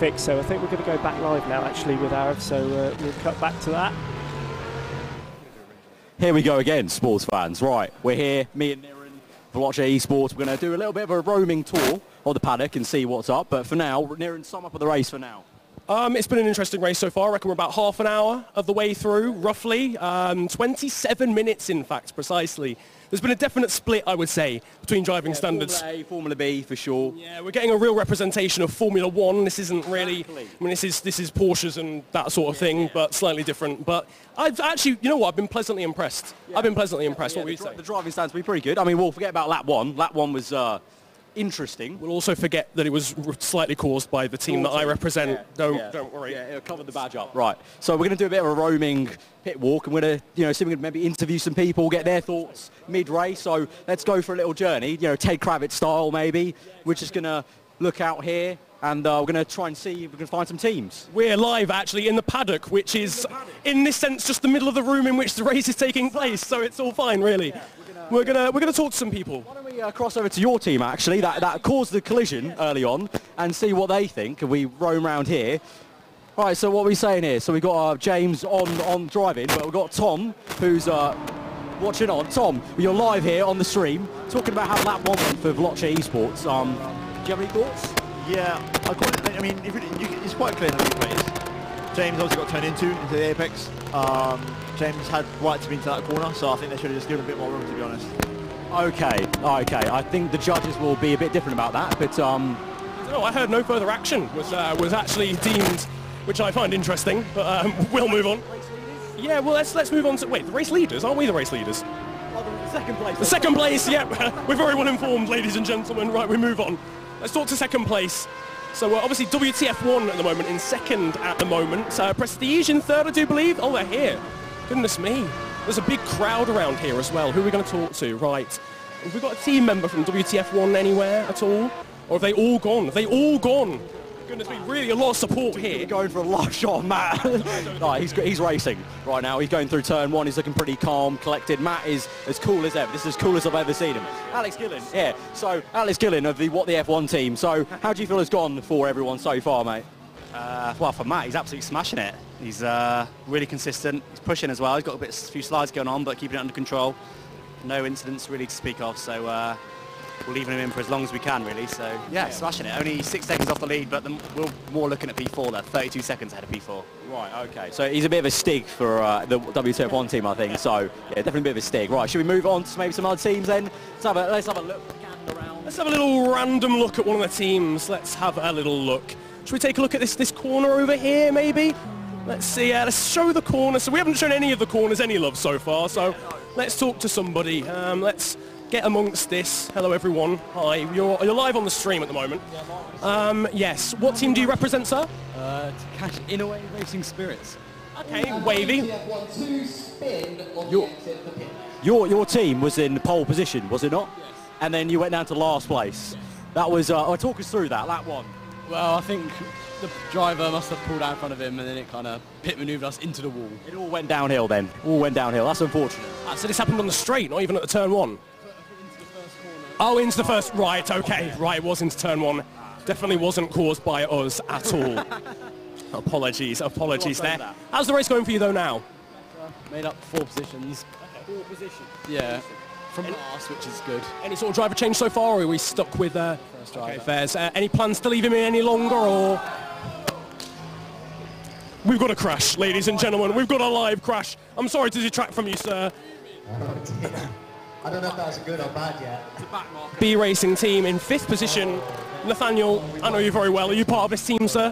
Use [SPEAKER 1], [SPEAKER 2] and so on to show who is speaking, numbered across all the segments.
[SPEAKER 1] fixed, so I think we're going to go back live now actually with Arav, so we'll cut back to that.
[SPEAKER 2] Here we go again, sports fans. Right, we're here, me and Niren, WTF1 Esports. We're going to do a little bit of a roaming tour of the paddock and see what's up, but for now, Niren, sum up of the race for now.
[SPEAKER 3] It's been an interesting race so far. I reckon we're about half an hour of the way through, roughly. 27 minutes, in fact, precisely. There's been a definite split, I would say, between driving standards.
[SPEAKER 2] Formula A, Formula B, for sure.
[SPEAKER 3] Yeah, we're getting a real representation of Formula 1. This isn't really...
[SPEAKER 2] Exactly.
[SPEAKER 3] I mean, this is Porsches and that sort of thing, but slightly different. But I've actually, you know what, I've been pleasantly impressed. Yeah. I've been pleasantly impressed. What would you say?
[SPEAKER 2] The driving stands will be pretty good. I mean, we'll forget about lap one. Lap one was... interesting.
[SPEAKER 3] We'll also forget that it was slightly caused by the team that I represent.
[SPEAKER 2] Yeah.
[SPEAKER 3] Don't worry.
[SPEAKER 2] Yeah, it'll cover the badge up. Right. So we're going to do a bit of a roaming pit walk, and we're going to, see if we can maybe interview some people, get their thoughts mid-race. So let's go for a little journey, Ted Kravitz style maybe. We're just going to look out here, and we're going to try and see if we can find some teams.
[SPEAKER 3] We're live actually in the paddock, which is in this sense just the middle of the room in which the race is taking place. So it's all fine, really. Yeah, we're gonna talk to some people.
[SPEAKER 2] Why don't we cross over to your team actually that caused the collision early on and see what they think, and we roam around here. All right, so what are we saying here? So we've got James on driving, but we've got Tom who's watching on. Tom, you're live here on the stream talking about how lap one went for WTF1 Esports. Do you have any thoughts?
[SPEAKER 4] Yeah, I mean, it's quite clear in the replays. James obviously got turned into the apex. James had right to be into that corner, so I think they should have just given a bit more room, to be honest.
[SPEAKER 2] Okay. I think the judges will be a bit different about that, but
[SPEAKER 3] I heard no further action was actually deemed, which I find interesting, but we'll move on. Yeah, well, let's move on to... Wait, the race leaders? Aren't we the race leaders?
[SPEAKER 2] The second place.
[SPEAKER 3] The second place, yeah. We're very well informed, ladies and gentlemen. Right, we move on. Let's talk to second place. So obviously WTF1 at the moment, in second at the moment. Prestige in third, I do believe. Oh, they're here. Goodness me. There's a big crowd around here as well. Who are we going to talk to? Right. Have we got a team member from WTF1 anywhere at all? Or have they all gone? Have they all gone? Goodness me, really a lot of support here.
[SPEAKER 2] We're going for a live shot, Matt. No, he's racing right now. He's going through turn one. He's looking pretty calm, collected. Matt is as cool as ever. This is as cool as I've ever seen him. Alex Gillen, yeah. So Alex Gillen of the WTF1 team. So how do you feel it's gone for everyone so far, mate?
[SPEAKER 5] Well, for Matt, he's absolutely smashing it. He's really consistent. He's pushing as well. He's got a few slides going on, but keeping it under control. No incidents really to speak of. So we're leaving him in for as long as we can, really. So yeah, smashing it. Only 6 seconds off the lead, but we're more looking at P4 there. 32 seconds ahead of P4.
[SPEAKER 2] Right. Okay. So he's a bit of a stig for the WTF1 team, I think. So yeah, definitely a bit of a stig. Right. Should we move on to maybe some other teams then? Let's have a look around.
[SPEAKER 3] Let's have a little random look at one of the teams. Let's have a little look. Should we take a look at this corner over here, maybe? Let's see. Let's show the corner. So we haven't shown any of the corners any love so far. So let's talk to somebody. Let's get amongst this. Hello, everyone. Hi. You're live on the stream at the moment. Yes. What team do you represent, sir?
[SPEAKER 6] Cash Inaway Racing Spirits.
[SPEAKER 3] Okay, Wavy.
[SPEAKER 2] Your team was in pole position, was it not?
[SPEAKER 6] Yes.
[SPEAKER 2] And then you went down to last place. That was. Talk us through that one.
[SPEAKER 6] Well, I think the driver must have pulled out in front of him, and then it kind of pit manoeuvred us into the wall.
[SPEAKER 2] It all went downhill then. All went downhill. That's unfortunate.
[SPEAKER 3] So this happened on the straight, not even at the turn one. Oh, into the first. Right. Okay. Right. It was into turn one. Definitely wasn't caused by us at all. Apologies there. How's the race going for you though now?
[SPEAKER 6] Made up 4 positions.
[SPEAKER 2] Okay. 4 positions.
[SPEAKER 6] Yeah. From last, which is good.
[SPEAKER 3] Any sort of driver change so far, or are we stuck with
[SPEAKER 6] first driver?
[SPEAKER 3] Okay, fairs. Any plans to leave him in any longer, or? We've got a crash, ladies and gentlemen. We've got a live crash. I'm sorry to detract from you, sir.
[SPEAKER 7] I don't know if that was good or bad yet.
[SPEAKER 3] B Racing team in 5th position. Nathaniel, I know you very well. Are you part of this team, sir?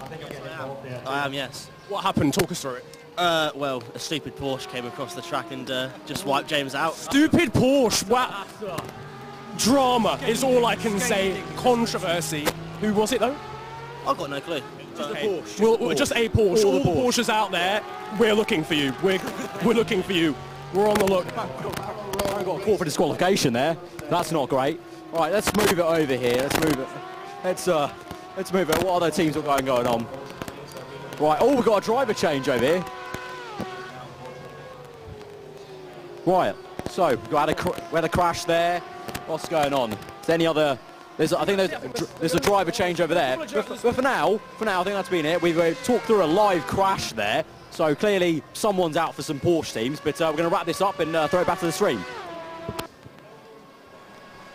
[SPEAKER 5] I am, yes.
[SPEAKER 3] What happened? Talk us through it.
[SPEAKER 5] Well, a stupid Porsche came across the track and just wiped James out.
[SPEAKER 3] Stupid Porsche. Wow. Drama is all I can say. Controversy. Who was it though?
[SPEAKER 5] I've got no clue.
[SPEAKER 2] Just a Porsche.
[SPEAKER 3] Just a Porsche. All the
[SPEAKER 2] Porsches
[SPEAKER 3] Porsches out there, we're looking for you. We're looking for you. We're on the look.
[SPEAKER 2] I got caught for disqualification there. That's not great. All right, let's move it over here. Let's move it. Let's move it. What other teams are going on? Right. Oh, we've got a driver change over here. Right. So we had a crash there. What's going on? Is there I think there's a driver change over there. But for now, I think that's been it. We've talked through a live crash there. So clearly someone's out for some Porsche teams. But we're going to wrap this up and throw it back to the stream.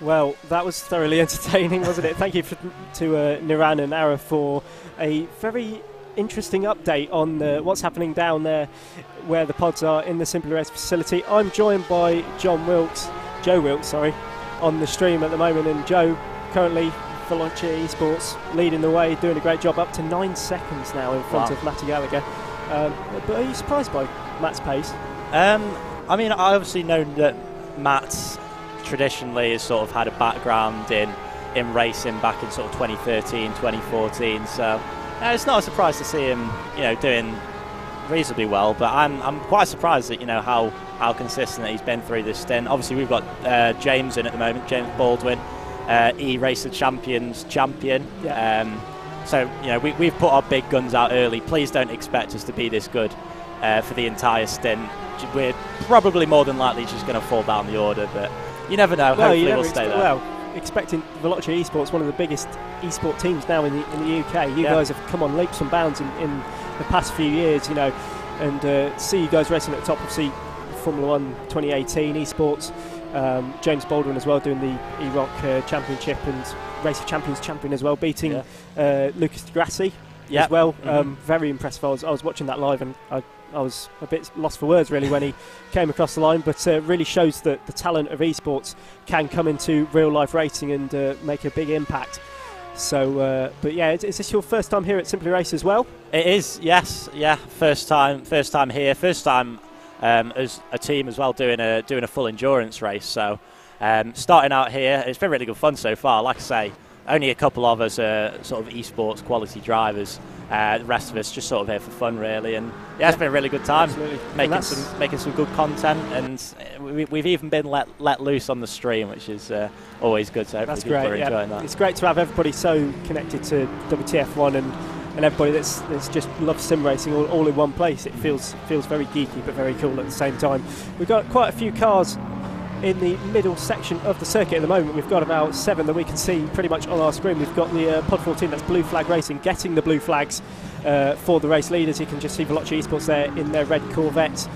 [SPEAKER 1] Well, that was thoroughly entertaining, wasn't it? Thank you to Niran and Ara for a very interesting update on what's happening down there where the pods are in the Simply Race facility. I'm joined by Joe Wilkes, on the stream at the moment, and Joe currently Veloce Esports leading the way, doing a great job, up to 9 seconds now in front of Matty Gallagher. But are you surprised by Matt's pace?
[SPEAKER 8] I mean, I obviously know that Matt's traditionally has sort of had a background in racing back in sort of 2013, 2014, so it's not a surprise to see him, doing reasonably well. But I'm quite surprised at how consistent he's been through this stint. Obviously, we've got James in at the moment, James Baldwin, E-Racer Champions champion. Yeah. So we've put our big guns out early. Please don't expect us to be this good for the entire stint. We're probably more than likely just going to fall down the order, but you never know.
[SPEAKER 1] Well,
[SPEAKER 8] hopefully we'll stay there.
[SPEAKER 1] Well, expecting Veloce Esports, one of the biggest esport teams now in the UK. You guys have come on leaps and bounds in the past few years, and see you guys racing at the top of Formula 1 2018 esports. James Baldwin as well doing the E-Rock Championship and Race of Champions champion as well, beating Lucas Di Grassi as well. Very impressive. I was watching that live and I was a bit lost for words really when he came across the line, but really shows that the talent of esports can come into real life racing and make a big impact. So, but yeah, is this your first time here at Simply Race as well?
[SPEAKER 8] It is, yes, yeah. First time here. First time as a team as well doing a full endurance race. So, starting out here, it's been really good fun so far. Like I say, only a couple of us are sort of esports quality drivers. The rest of us just sort of here for fun, really, and it's been a really good time.
[SPEAKER 1] Absolutely.
[SPEAKER 8] making some good content, and we've even been let loose on the stream, which is always good. So hopefully people are enjoying that.
[SPEAKER 1] It's great to have everybody so connected to WTF1 and everybody that's just loves sim racing all in one place. It feels very geeky but very cool at the same time. We've got quite a few cars in the middle section of the circuit at the moment. We've got about 7 that we can see pretty much on our screen. We've got the Pod 14, that's Blue Flag Racing, getting the blue flags for the race leaders. You can just see Veloce Esports there in their red Corvette.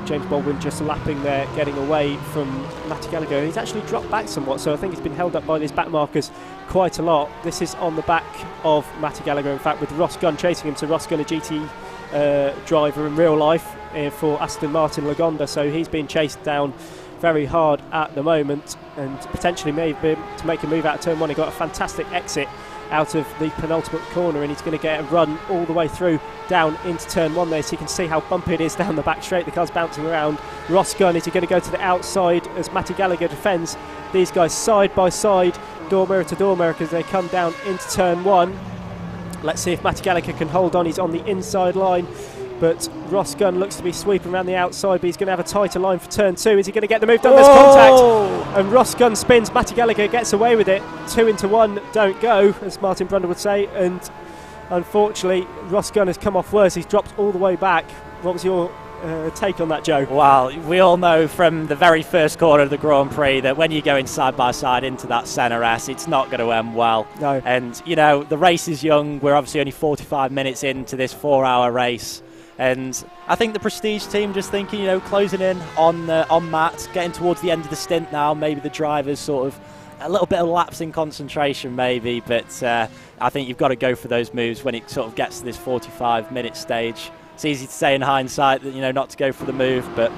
[SPEAKER 1] James Baldwin just lapping there, getting away from Matty Gallagher. He's actually dropped back somewhat, so I think he's been held up by these back markers quite a lot. This is on the back of Matty Gallagher, in fact, with Ross Gunn chasing him. So Ross Gunn, a GT driver in real life for Aston Martin Lagonda, so he's been chased down very hard at the moment and potentially maybe to make a move out of turn 1. He got a fantastic exit out of the penultimate corner and he's going to get a run all the way through down into turn 1 there, so you can see how bumpy it is down the back straight. The car's bouncing around. Ross Gunn, is he going to go to the outside as Matty Gallagher defends these guys side by side, door mirror to door mirror, as they come down into turn 1. Let's see if Matty Gallagher can hold on. He's on the inside line, but Ross Gunn looks to be sweeping around the outside, but he's going to have a tighter line for turn 2. Is he going to get the move done? There's contact, and Ross Gunn spins. Matty Gallagher gets away with it. 2 into 1 don't go, as Martin Brunder would say, and unfortunately Ross Gunn has come off worse. He's dropped all the way back. What was your take on that, Joe?
[SPEAKER 8] Well, we all know from the very first corner of the Grand Prix that when you're going side by side into that centre S, it's not going to end well.
[SPEAKER 1] No.
[SPEAKER 8] And the race is young. We're obviously only 45 minutes into this 4-hour race. And I think the Prestige team just thinking, closing in on Matt, getting towards the end of the stint now. Maybe the drivers sort of a little bit of lapse in concentration, maybe. But I think you've got to go for those moves when it sort of gets to this 45-minute stage. It's easy to say in hindsight that not to go for the move, but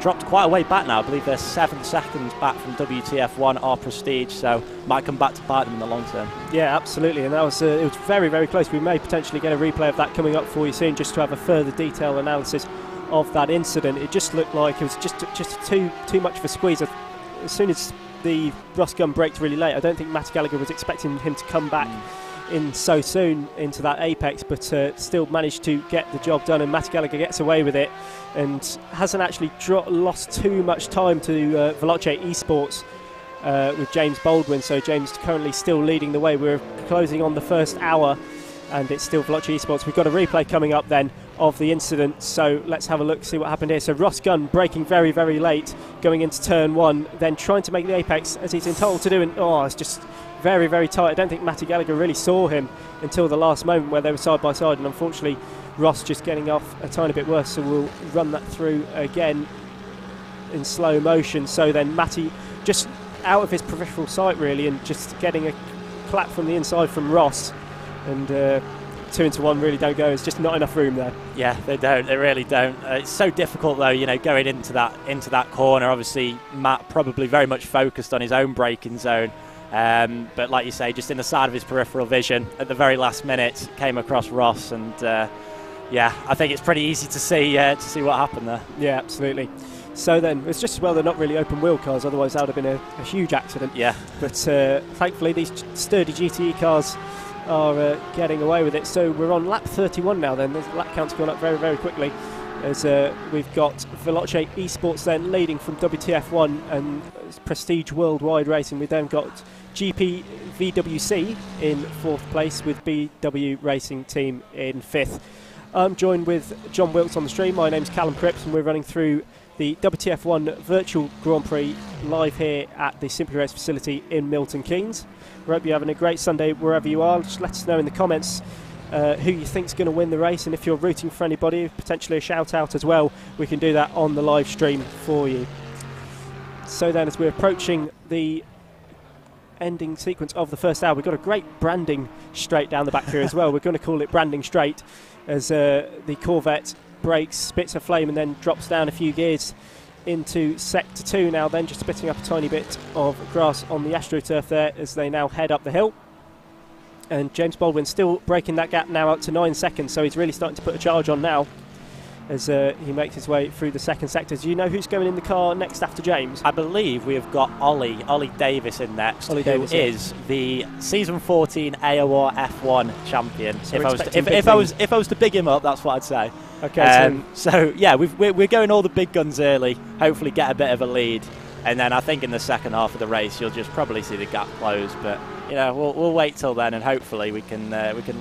[SPEAKER 8] dropped quite a way back now. I believe they're 7 seconds back from WTF1 or Prestige, so might come back to bite them in the long term.
[SPEAKER 1] Yeah, absolutely, and that was it was very, very close. We may potentially get a replay of that coming up for you soon, just to have a further detailed analysis of that incident. It just looked like it was just too much of a squeeze. As soon as the Ross Gunn braked really late, I don't think Matty Gallagher was expecting him to come back in so soon into that apex, but still managed to get the job done, and Matty Gallagher gets away with it and hasn't actually lost too much time to Veloce Esports with James Baldwin. So James currently still leading the way. We're closing on the first hour and it's still Veloci Esports. We've got a replay coming up then of the incident, so let's have a look, see what happened here. So Ross Gunn braking very, very late, going into turn 1, then trying to make the apex as he's entitled to do, and it's just very, very tight. I don't think Matty Gallagher really saw him until the last moment where they were side by side, and unfortunately Ross just getting off a tiny bit worse, so we'll run that through again in slow motion. So then Matty just out of his peripheral sight really, and just getting a clap from the inside from Ross, and 2 into 1 really don't go. There's just not enough room there.
[SPEAKER 8] Yeah, they don't. They really don't. It's so difficult though, going into that corner. Obviously, Matt probably very much focused on his own braking zone, but like you say, just in the side of his peripheral vision at the very last minute, came across Ross, and yeah, I think it's pretty easy to see what happened there.
[SPEAKER 1] Yeah, absolutely. So then, it's just as well they're not really open wheel cars, otherwise that would have been a huge accident.
[SPEAKER 8] Yeah.
[SPEAKER 1] But thankfully these sturdy GTE cars are getting away with it. So we're on lap 31 now then. The lap count's gone up very, very quickly, as we've got Veloci Esports then leading from WTF1 and Prestige Worldwide Racing. We've then got GP VWC in 4th place with BW Racing Team in 5th. I'm joined with John Wilkes on the stream. My name's Callum Cripps, and we're running through the WTF1 Virtual Grand Prix live here at the Simply Race facility in Milton Keynes. We hope you're having a great Sunday wherever you are. Just let us know in the comments who you think's going to win the race, and if you're rooting for anybody, potentially a shout out as well, we can do that on the live stream for you. So then, as we're approaching the ending sequence of the first hour, we've got a great branding straight down the back here as well. We're going to call it Branding Straight, as the Corvette brakes, spits a flame, and then drops down a few gears into Sector 2 now, then just spitting up a tiny bit of grass on the AstroTurf there as they now head up the hill. And James Baldwin still breaking that gap now up to 9 seconds, so he's really starting to put a charge on now as he makes his way through the second sector. Do you know who's going in the car next after James?
[SPEAKER 8] I believe we have got Ollie Davis in next, who is the Season 14 AOR F1 champion.
[SPEAKER 1] So
[SPEAKER 8] if I was to big him up, that's what I'd say.
[SPEAKER 1] Okay.
[SPEAKER 8] So yeah, we're going all the big guns early. Hopefully get a bit of a lead, and then I think in the second half of the race you'll just probably see the gap close. But we'll wait till then, and hopefully we can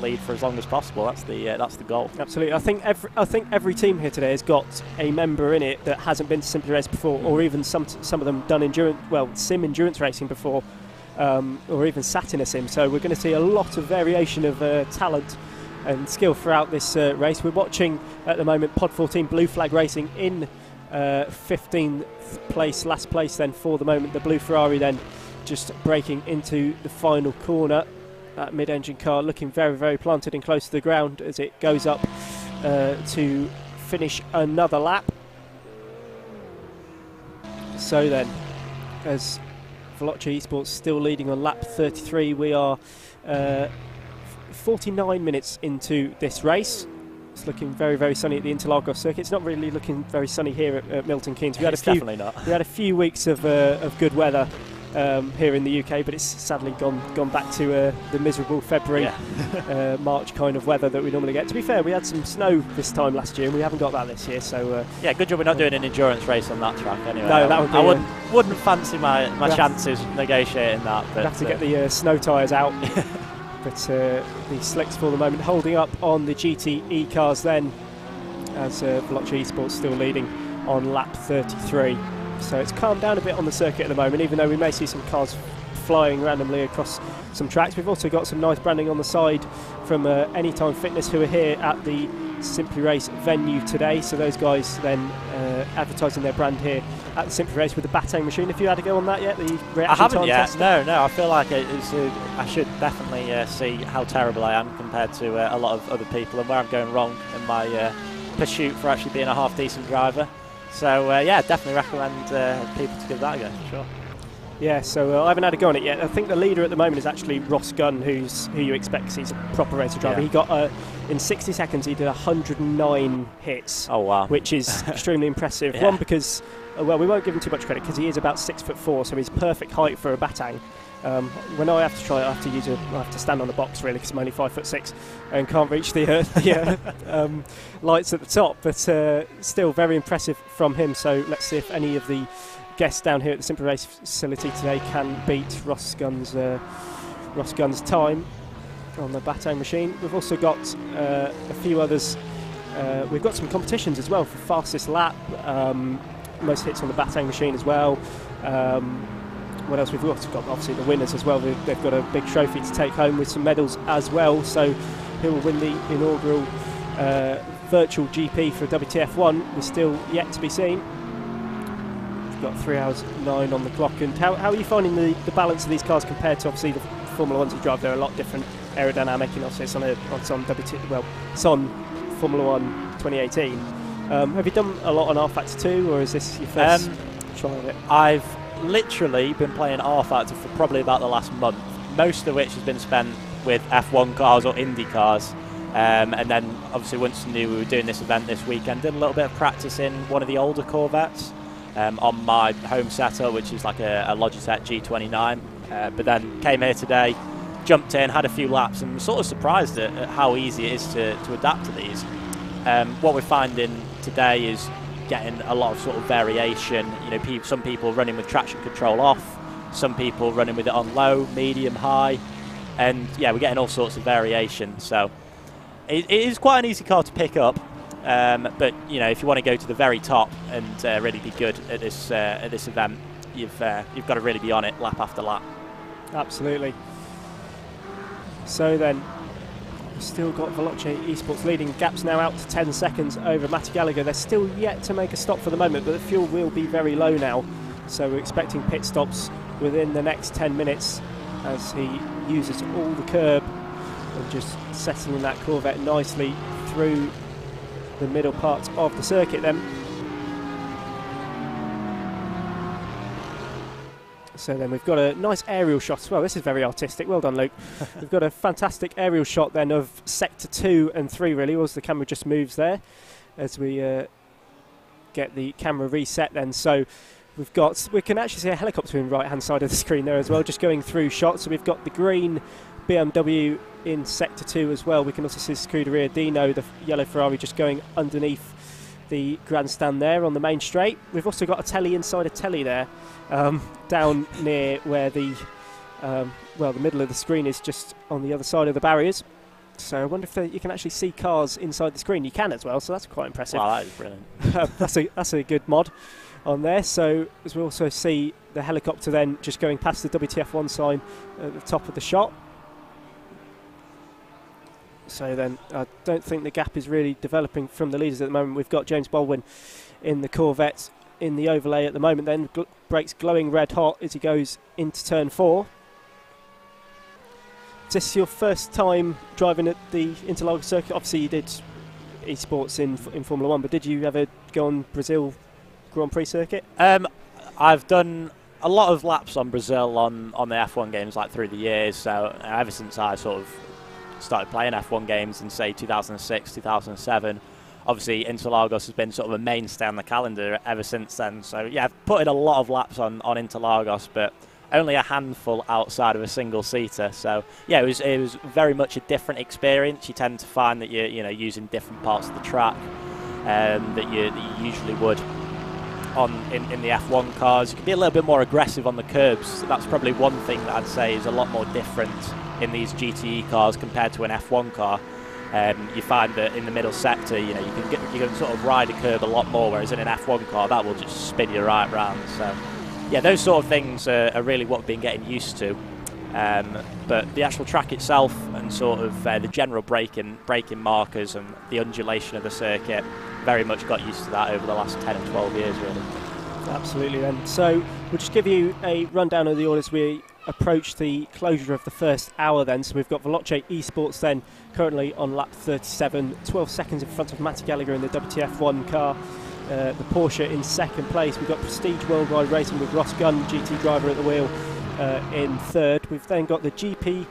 [SPEAKER 8] lead for as long as possible. That's the goal.
[SPEAKER 1] Absolutely. I think every team here today has got a member in it that hasn't been to Simply Race before, or even some of them done sim endurance racing before, or even sat in a sim. So we're going to see a lot of variation of talent and skill throughout this race. We're watching at the moment Pod 14 Blue Flag Racing in 15th place, last place then for the moment. The blue Ferrari then just braking into the final corner. That mid-engine car looking very, very planted and close to the ground as it goes up to finish another lap. So then, as Veloci Esports still leading on lap 33, we are 49 minutes into this race. It's looking very, very sunny at the Interlagos circuit. It's not really looking very sunny here at Milton Keynes.
[SPEAKER 8] Definitely not.
[SPEAKER 1] We had a few weeks of good weather here in the UK, but it's sadly gone back to the miserable February, March kind of weather that we normally get. To be fair, we had some snow this time last year, and we haven't got that this year. So
[SPEAKER 8] yeah, good job we're not doing an endurance race on that track anyway.
[SPEAKER 1] No, that would be,
[SPEAKER 8] I wouldn't fancy my chances negotiating that. But
[SPEAKER 1] we'd have to get the snow tyres out. But the slicks for the moment holding up on the GTE cars then, as Veloci Esports still leading on lap 33. So it's calmed down a bit on the circuit at the moment, even though we may see some cars flying randomly across some tracks. We've also got some nice branding on the side from Anytime Fitness, who are here at the Simply Race venue today. So those guys then advertising their brand here at the Simply Race with the Batang machine. Have you had a go on that yet? The reaction
[SPEAKER 8] I haven't
[SPEAKER 1] time
[SPEAKER 8] yet.
[SPEAKER 1] test?
[SPEAKER 8] No. I feel like I should definitely see how terrible I am compared to a lot of other people, and where I'm going wrong in my pursuit for actually being a half decent driver. So yeah, definitely recommend people to give that a go for sure.
[SPEAKER 1] Yeah, so I haven't had a go on it yet. I think the leader at the moment is actually Ross Gunn, who you expect, because he's a proper racer driver. Yeah. He got in 60 seconds he did 109 hits.
[SPEAKER 8] Oh wow!
[SPEAKER 1] Which is extremely impressive.
[SPEAKER 8] Yeah.
[SPEAKER 1] One, because we won't give him too much credit because he is about 6'4", so he's perfect height for a Batang. When I have to try it, I have to stand on the box really, because I'm only 5'6" and can't reach the lights at the top. But still very impressive from him. So let's see if any of the guests down here at the Simply Race facility today can beat Ross Gunn's time. on the Batang machine. We've also got a few others. We've got some competitions as well for fastest lap, most hits on the Batang machine as well. What else? We've also got obviously the winners as well. They've got a big trophy to take home with some medals as well. So who will win the inaugural virtual GP for WTF1 is still yet to be seen. We've got 3 hours 9 on the clock. And how are you finding the balance of these cars compared to obviously the Formula 1s you drive? They're a lot different aerodynamic, and obviously it's on Formula 1 2018. Have you done a lot on R Factor 2, or is this your first try of it?
[SPEAKER 8] I've literally been playing R Factor for probably about the last month, most of which has been spent with F1 cars or Indy cars. And then obviously once I knew we were doing this event this weekend, did a little bit of practice in one of the older Corvettes on my home setup, which is like a Logitech G29. But then came here today, jumped in, had a few laps, and was sort of surprised at how easy it is to adapt to these. What we're finding today is getting a lot of sort of variation. You know, some people running with traction control off, some people running with it on low, medium, high, and yeah, we're getting all sorts of variation. So it is quite an easy car to pick up, but you know, if you want to go to the very top and really be good at this event, you've got to really be on it lap after lap.
[SPEAKER 1] Absolutely. So then, we've still got Veloce Esports leading. Gaps now out to 10 seconds over Matty Gallagher. They're still yet to make a stop for the moment, but the fuel will be very low now. So we're expecting pit stops within the next 10 minutes as he uses all the curb and just settling that Corvette nicely through the middle part of the circuit then. So then we've got a nice aerial shot as well. This is very artistic. Well done, Luke. We've got a fantastic aerial shot then of sector 2 and 3 really, as the camera just moves there as we get the camera reset then. So we can actually see a helicopter in the right hand side of the screen there as well, just going through shots. So we've got the green BMW in sector 2 as well. We can also see Scuderia Dino, the yellow Ferrari, just going underneath the grandstand there on the main straight. We've also got a telly inside a telly there, down near where the middle of the screen is, just on the other side of the barriers. So I wonder if you can actually see cars inside the screen. You can as well, so that's quite impressive.
[SPEAKER 8] Wow, that is brilliant.
[SPEAKER 1] that's a good mod on there. So as we also see the helicopter then just going past the WTF1 sign at the top of the shot. So then I don't think the gap is really developing from the leaders at the moment. We've got James Baldwin in the Corvette in the overlay at the moment then. Brakes glowing red hot as he goes into turn 4. Is this your first time driving at the Interlagos circuit? Obviously you did esports in Formula 1, but did you ever go on Brazil Grand Prix circuit?
[SPEAKER 8] I've done a lot of laps on Brazil on the F1 games like through the years, so ever since I sort of started playing F1 games in say 2006, 2007. Obviously Interlagos has been sort of a mainstay on the calendar ever since then. So yeah, I've put in a lot of laps on Interlagos, but only a handful outside of a single seater. So yeah, it was very much a different experience. You tend to find that you're using different parts of the track that you usually would in the F1 cars. You can be a little bit more aggressive on the curbs. That's probably one thing that I'd say is a lot more different in these GTE cars compared to an F1 car. You find that in the middle sector, you can sort of ride a curb a lot more, whereas in an F1 car that will just spin you right round. So yeah, those sort of things are really what we've been getting used to. But the actual track itself and sort of the general braking markers and the undulation of the circuit, very much got used to that over the last 10 and 12 years really.
[SPEAKER 1] Absolutely then. So we'll just give you a rundown of the order as we approach the closure of the first hour then. So we've got Veloce Esports then currently on lap 37, 12 seconds in front of Matty Gallagher in the WTF1 car. The Porsche in second place. We've got Prestige Worldwide Racing with Ross Gunn, GT driver at the wheel, in third. We've then got the GPW...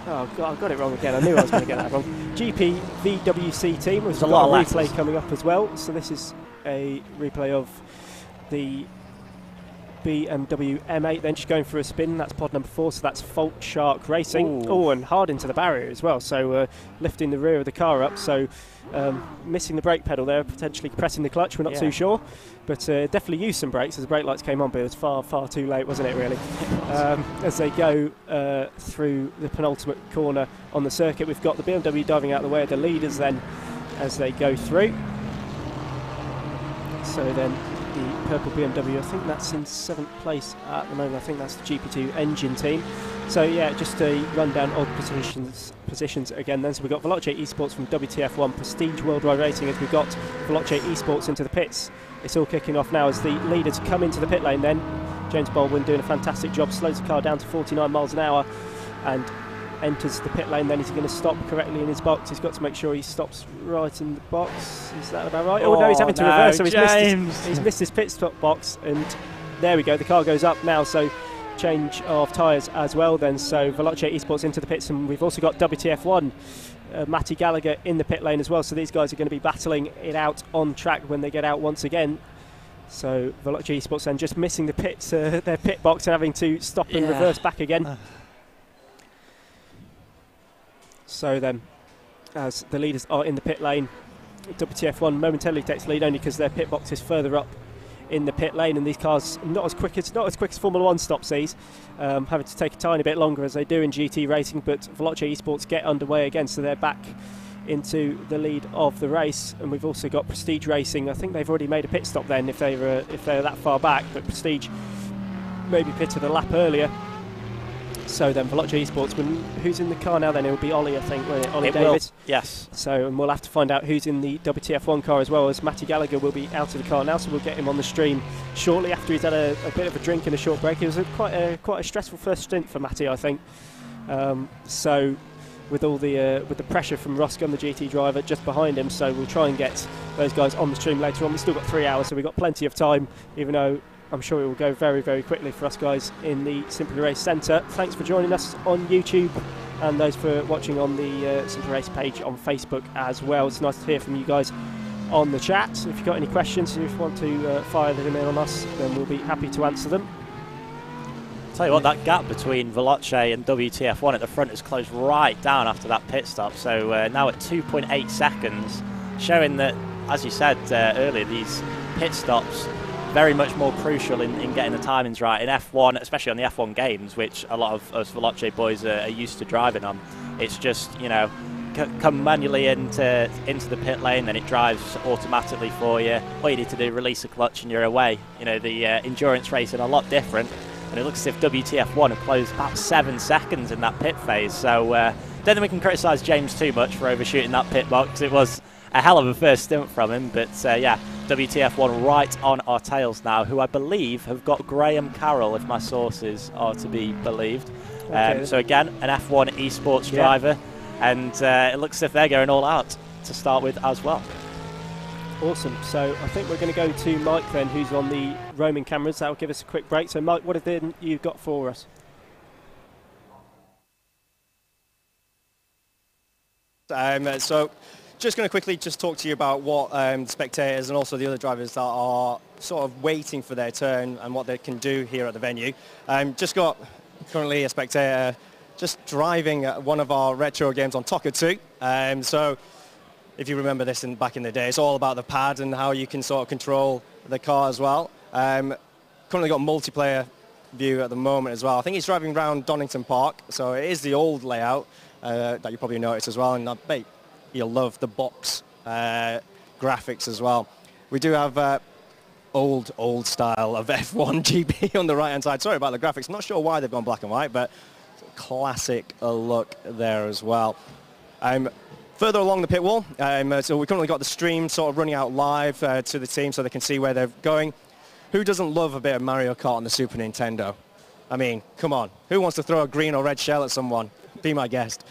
[SPEAKER 1] Oh God, I got it wrong again. I knew I was going to get that wrong. GP VWC team. There's a lot of replay coming up as well. So this is a replay of the BMW M8 then just going for a spin. That's pod number 4, so that's Fault Shark Racing.
[SPEAKER 8] Ooh.
[SPEAKER 1] Oh, and hard into the barrier as well, so lifting the rear of the car up, so missing the brake pedal there, potentially pressing the clutch, we're not too sure. But definitely used some brakes as the brake lights came on, but it was far, far too late, wasn't it, really? As they go through the penultimate corner on the circuit, we've got the BMW diving out of the way of the leaders then as they go through. So then the purple BMW, I think that's in 7th place at the moment. I think that's the GP2 engine team. So yeah, just a rundown of positions again then. So we've got Veloce Esports from WTF1 Prestige Worldwide Racing as we've got Veloce Esports into the pits. It's all kicking off now as the leaders come into the pit lane then. James Baldwin doing a fantastic job, slows the car down to 49 miles an hour and enters the pit lane. Then he's going to stop correctly in his box. He's got to make sure he stops right in the box. Is that about right? Oh no, he's having to reverse, so he's missed his pit stop box, and there we go, the car goes up now, so change of tyres as well then. So Veloce Esports into the pits, and we've also got WTF1 Matty Gallagher in the pit lane as well, so these guys are going to be battling it out on track when they get out once again. So Veloce Esports then just missing the pits, their pit box, and having to stop and reverse back again. So then, as the leaders are in the pit lane, WTF1 momentarily takes the lead only because their pit box is further up in the pit lane, and these cars not as quick as Formula 1 stop sees, having to take a tiny bit longer as they do in GT racing. But Veloce Esports get underway again, so they're back into the lead of the race. And we've also got Prestige Racing. I think they've already made a pit stop then if they're that far back, but Prestige maybe pitted a lap earlier. So then Veloce Esports, who's in the car now then? It will be Ollie, I think, won't it? Ollie Davis.
[SPEAKER 8] Yes. So,
[SPEAKER 1] and we'll have to find out who's in the WTF1 car as well, as Matty Gallagher will be out of the car now, so we'll get him on the stream shortly after he's had a bit of a drink and a short break. It was quite a stressful first stint for Matty, I think. So with all with the pressure from Roscoe, the GT driver, just behind him, so we'll try and get those guys on the stream later on. We've still got 3 hours, so we've got plenty of time, even though I'm sure it will go very, very quickly for us guys in the Simply Race Centre. Thanks for joining us on YouTube, and those for watching on the Simply Race page on Facebook as well. It's nice to hear from you guys on the chat. If you've got any questions, if you want to fire them in on us, then we'll be happy to answer them.
[SPEAKER 8] Tell you what, that gap between Veloce and WTF1 at the front has closed right down after that pit stop. So now at 2.8 seconds, showing that, as you said earlier, these pit stops very much more crucial in getting the timings right in F1, especially on the F1 games, which a lot of us Veloce boys are used to driving on. It's just, you know, come manually into the pit lane, then it drives automatically for you. All you need to do, release the clutch and you're away. You know, the endurance racing a lot different, and it looks as if WTF1 have closed about 7 seconds in that pit phase. So don't think we can criticise James too much for overshooting that pit box. It was a hell of a first stint from him, but yeah, WTF1 right on our tails now, who I believe have got Graham Carroll, if my sources are to be believed. Okay. So again, an F1 esports driver, and it looks as if they're going all out to start with as well.
[SPEAKER 1] Awesome. So I think we're going to go to Mike then, who's on the roaming cameras. That'll give us a quick break. So Mike, what have you got for us?
[SPEAKER 9] So just going to quickly just talk to you about what the spectators and also the other drivers that are sort of waiting for their turn and what they can do here at the venue. Just got currently a spectator just driving one of our retro games on Tokka 2. So if you remember this back in the day, it's all about the pad and how you can sort of control the car as well. Currently got multiplayer view at the moment as well. I think he's driving around Donington Park, so it is the old layout that you probably noticed as well, and I bet you'll love the box graphics as well. We do have old style of F1 GP on the right hand side. Sorry about the graphics, I'm not sure why they've gone black and white, but classic look there as well. Further along the pit wall, so we've currently got the stream sort of running out live to the team so they can see where they're going. Who doesn't love a bit of Mario Kart on the Super Nintendo? I mean, come on. Who wants to throw a green or red shell at someone? Be my guest.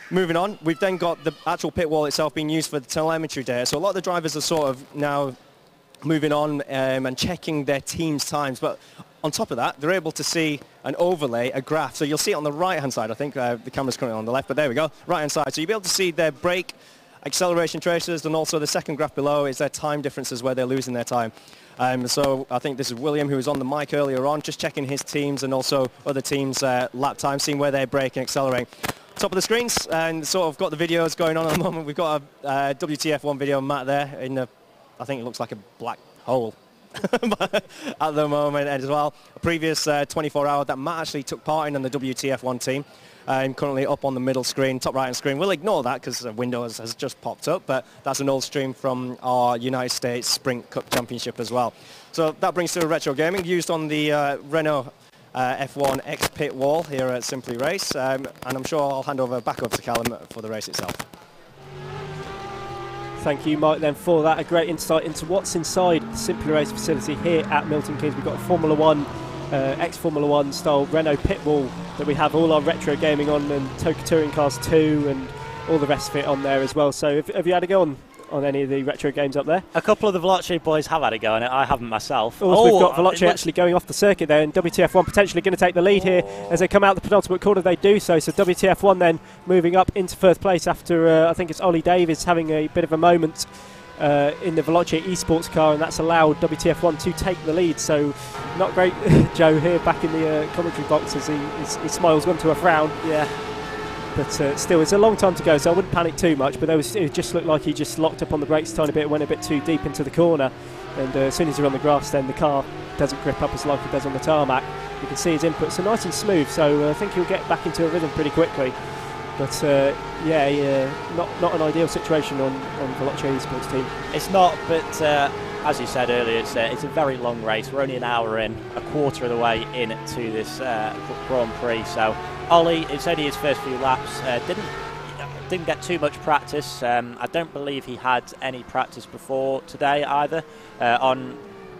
[SPEAKER 9] Moving on, we've then got the actual pit wall itself being used for the telemetry data. So a lot of the drivers are sort of now moving on and checking their team's times. But on top of that, they're able to see an overlay, a graph. So you'll see it on the right-hand side. I think the camera's currently on the left, but there we go, right-hand side. So you'll be able to see their brake acceleration traces, and also the second graph below is their time differences where they're losing their time. So I think this is William, who was on the mic earlier on, just checking his teams and also other teams' lap time, seeing where they're braking and accelerating. Top of the screens, and sort of got the videos going on at the moment. We've got a WTF1 video of Matt there in the, I think it looks like a black hole at the moment as well. A previous 24-hour that Matt actually took part in on the WTF1 team. I'm currently up on the middle screen, top right-hand screen. We'll ignore that because Windows has just popped up, but that's an old stream from our United States Sprint Cup Championship as well. So that brings to retro gaming, used on the Renault F1 X pit wall here at Simply Race, and I'm sure I'll hand over back over to Callum for the race itself.
[SPEAKER 1] Thank you, Mike, then, for that. A great insight into what's inside the Simply Race facility here at Milton Keynes. We've got a Formula 1, ex-Formula 1 style Renault pit wall that we have all our retro gaming on, and Toka Touring Cars 2 and all the rest of it on there as well. So have you had a go on any of the retro games up there?
[SPEAKER 8] A couple of the Veloce boys have had a go on it. I haven't myself.
[SPEAKER 1] Also, we've got Veloce actually going off the circuit there, and WTF1 potentially going to take the lead here as they come out the penultimate corner. They do so. So WTF1 then moving up into first place after I think it's Ollie Davies having a bit of a moment in the Veloce esports car, and that's allowed WTF1 to take the lead. So not great, Joe here back in the commentary box as he smiles onto a frown.
[SPEAKER 8] Yeah.
[SPEAKER 1] But still, it's a long time to go, so I wouldn't panic too much. But it just looked like he just locked up on the brakes a tiny bit, went a bit too deep into the corner. And as soon as you're on the grass, then the car doesn't grip up as like it does on the tarmac. You can see his inputs are nice and smooth, so I think he'll get back into a rhythm pretty quickly. But not an ideal situation on Veloce Esports team.
[SPEAKER 8] It's not, but as you said earlier, it's a very long race. We're only an hour in, a quarter of the way into this Grand Prix. So Ollie, it's only his first few laps. Didn't get too much practice. I don't believe he had any practice before today either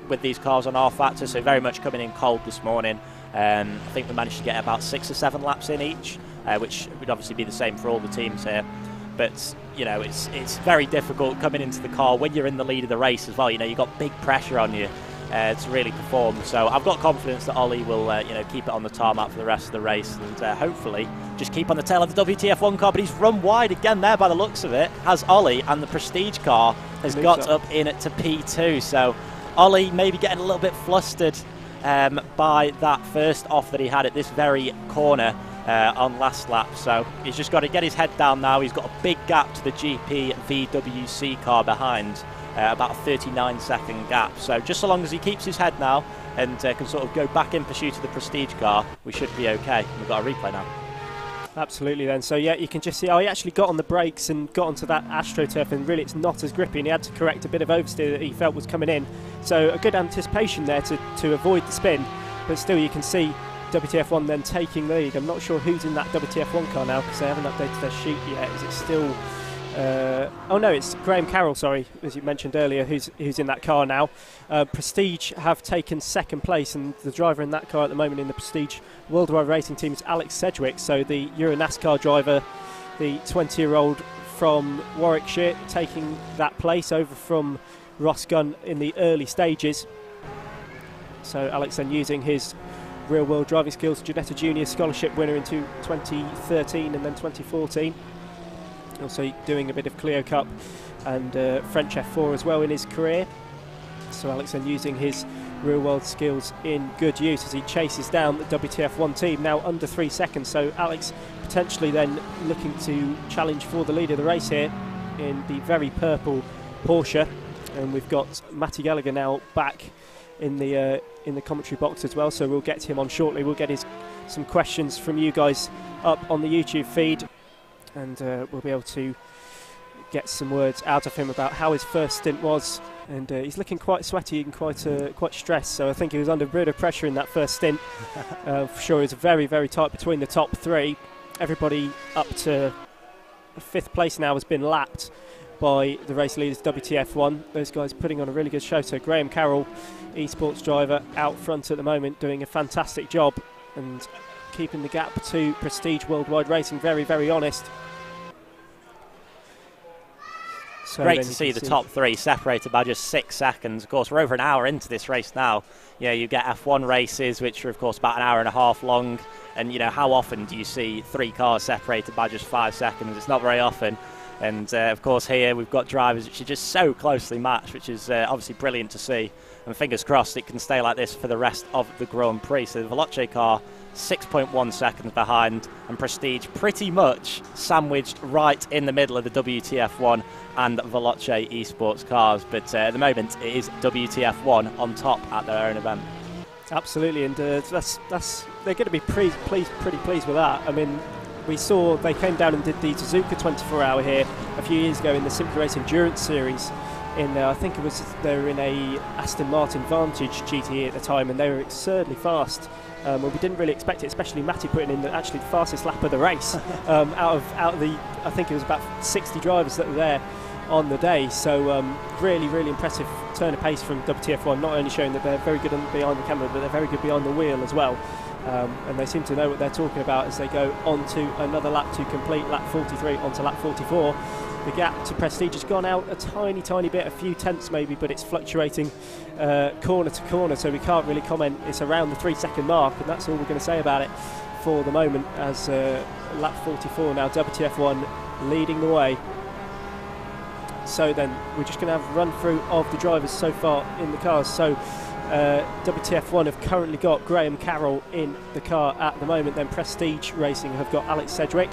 [SPEAKER 8] with these cars on R-Factor, so very much coming in cold this morning. I think we managed to get about 6 or 7 laps in each, which would obviously be the same for all the teams here. But you know, it's very difficult coming into the car when you're in the lead of the race as well. You know, you've got big pressure on you to really perform. So I've got confidence that Ollie will keep it on the tarmac for the rest of the race, and hopefully just keep on the tail of the WTF1 car. But he's run wide again there by the looks of it, has Ollie, and the Prestige car has got up in to P2. So Ollie maybe getting a little bit flustered by that first off that he had at this very corner on last lap. So he's just got to get his head down now. He's got a big gap to the GP VWC car behind, about a 39-second gap. So just so long as he keeps his head now and can sort of go back in pursuit of the Prestige car, we should be okay. We've got a replay now.
[SPEAKER 1] Absolutely then. So yeah, you can just see, he actually got on the brakes and got onto that AstroTurf, and really it's not as grippy, and he had to correct a bit of oversteer that he felt was coming in. So a good anticipation there to avoid the spin, but still you can see WTF1 then taking the lead. I'm not sure who's in that WTF1 car now because they haven't updated their sheet yet. Is it still... oh no, it's Graham Carroll, sorry, as you mentioned earlier, who's in that car now. Prestige have taken second place, and the driver in that car at the moment in the Prestige Worldwide Racing Team is Alex Sedgwick, so the Euro NASCAR driver, the 20-year-old from Warwickshire, taking that place over from Ross Gunn in the early stages. So Alex then using his real-world driving skills, Ginetta Junior Scholarship winner in 2013 and then 2014. Also doing a bit of Clio Cup and French F4 as well in his career. So Alex then using his real-world skills in good use as he chases down the WTF1 team, now under 3 seconds. So Alex potentially then looking to challenge for the lead of the race here in the very purple Porsche. And we've got Matty Gallagher now back in the commentary box as well, so we'll get to him on shortly. We'll get some questions from you guys up on the YouTube feed, and we'll be able to get some words out of him about how his first stint was. And he's looking quite sweaty and quite stressed, so I think he was under a bit of pressure in that first stint. For sure, it was very, very tight between the top 3. Everybody up to 5th place now has been lapped by the race leaders WTF1. Those guys putting on a really good show. So Graham Carroll, esports driver, out front at the moment, doing a fantastic job and keeping the gap to Prestige Worldwide Racing very, very honest. So
[SPEAKER 8] great to see the top 3 separated by just 6 seconds. Of course, we're over an hour into this race now. Yeah, you get F1 races, which are of course about an hour and a half long. And you know, how often do you see 3 cars separated by just 5 seconds? It's not very often. And of course here we've got drivers which are just so closely matched, which is obviously brilliant to see. And fingers crossed it can stay like this for the rest of the Grand Prix. So the Veloce car 6.1 seconds behind, and Prestige pretty much sandwiched right in the middle of the WTF1 and Veloce esports cars. But at the moment it is WTF1 on top at their own event.
[SPEAKER 1] Absolutely, and that's they're going to be pretty pleased with that. I mean, we saw they came down and did the Suzuka 24-hour here a few years ago in the Simply Race Endurance Series. I think it was they were in a Aston Martin Vantage GTE at the time, and they were absurdly fast. Well, we didn't really expect it, especially Matty putting in the fastest lap of the race out of the, I think it was about 60 drivers that were there on the day. So really impressive turn of pace from WTF1, not only showing that they're very good behind the camera, but they're very good behind the wheel as well. And they seem to know what they're talking about as they go on to another lap to complete lap 43 onto lap 44. The gap to Prestige has gone out a tiny bit, a few tenths maybe, but it's fluctuating corner to corner, so we can't really comment. It's around the 3-second mark, and that's all we're going to say about it for the moment, as lap 44 now, WTF1 leading the way. So then we're just going to have a run through of the drivers so far in the cars. So WTF1 have currently got Graham Carroll in the car at the moment. Then Prestige Racing have got Alex Sedgwick.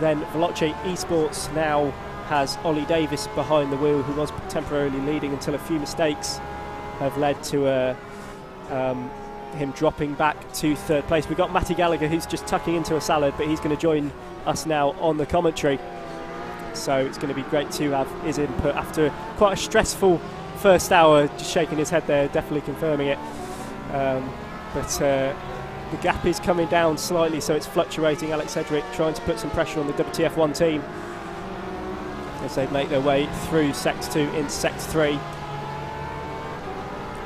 [SPEAKER 1] Then Veloce Esports now has Ollie Davis behind the wheel, who was temporarily leading until a few mistakes have led to him dropping back to third place. We've got Matty Gallagher, who's just tucking into a salad, but he's going to join us now on the commentary. So it's going to be great to have his input after quite a stressful first hour, just shaking his head there, definitely confirming it. The gap is coming down slightly, so it's fluctuating. Alex Sedgwick trying to put some pressure on the WTF1 team as they make their way through Sector 2 into Sector 3. You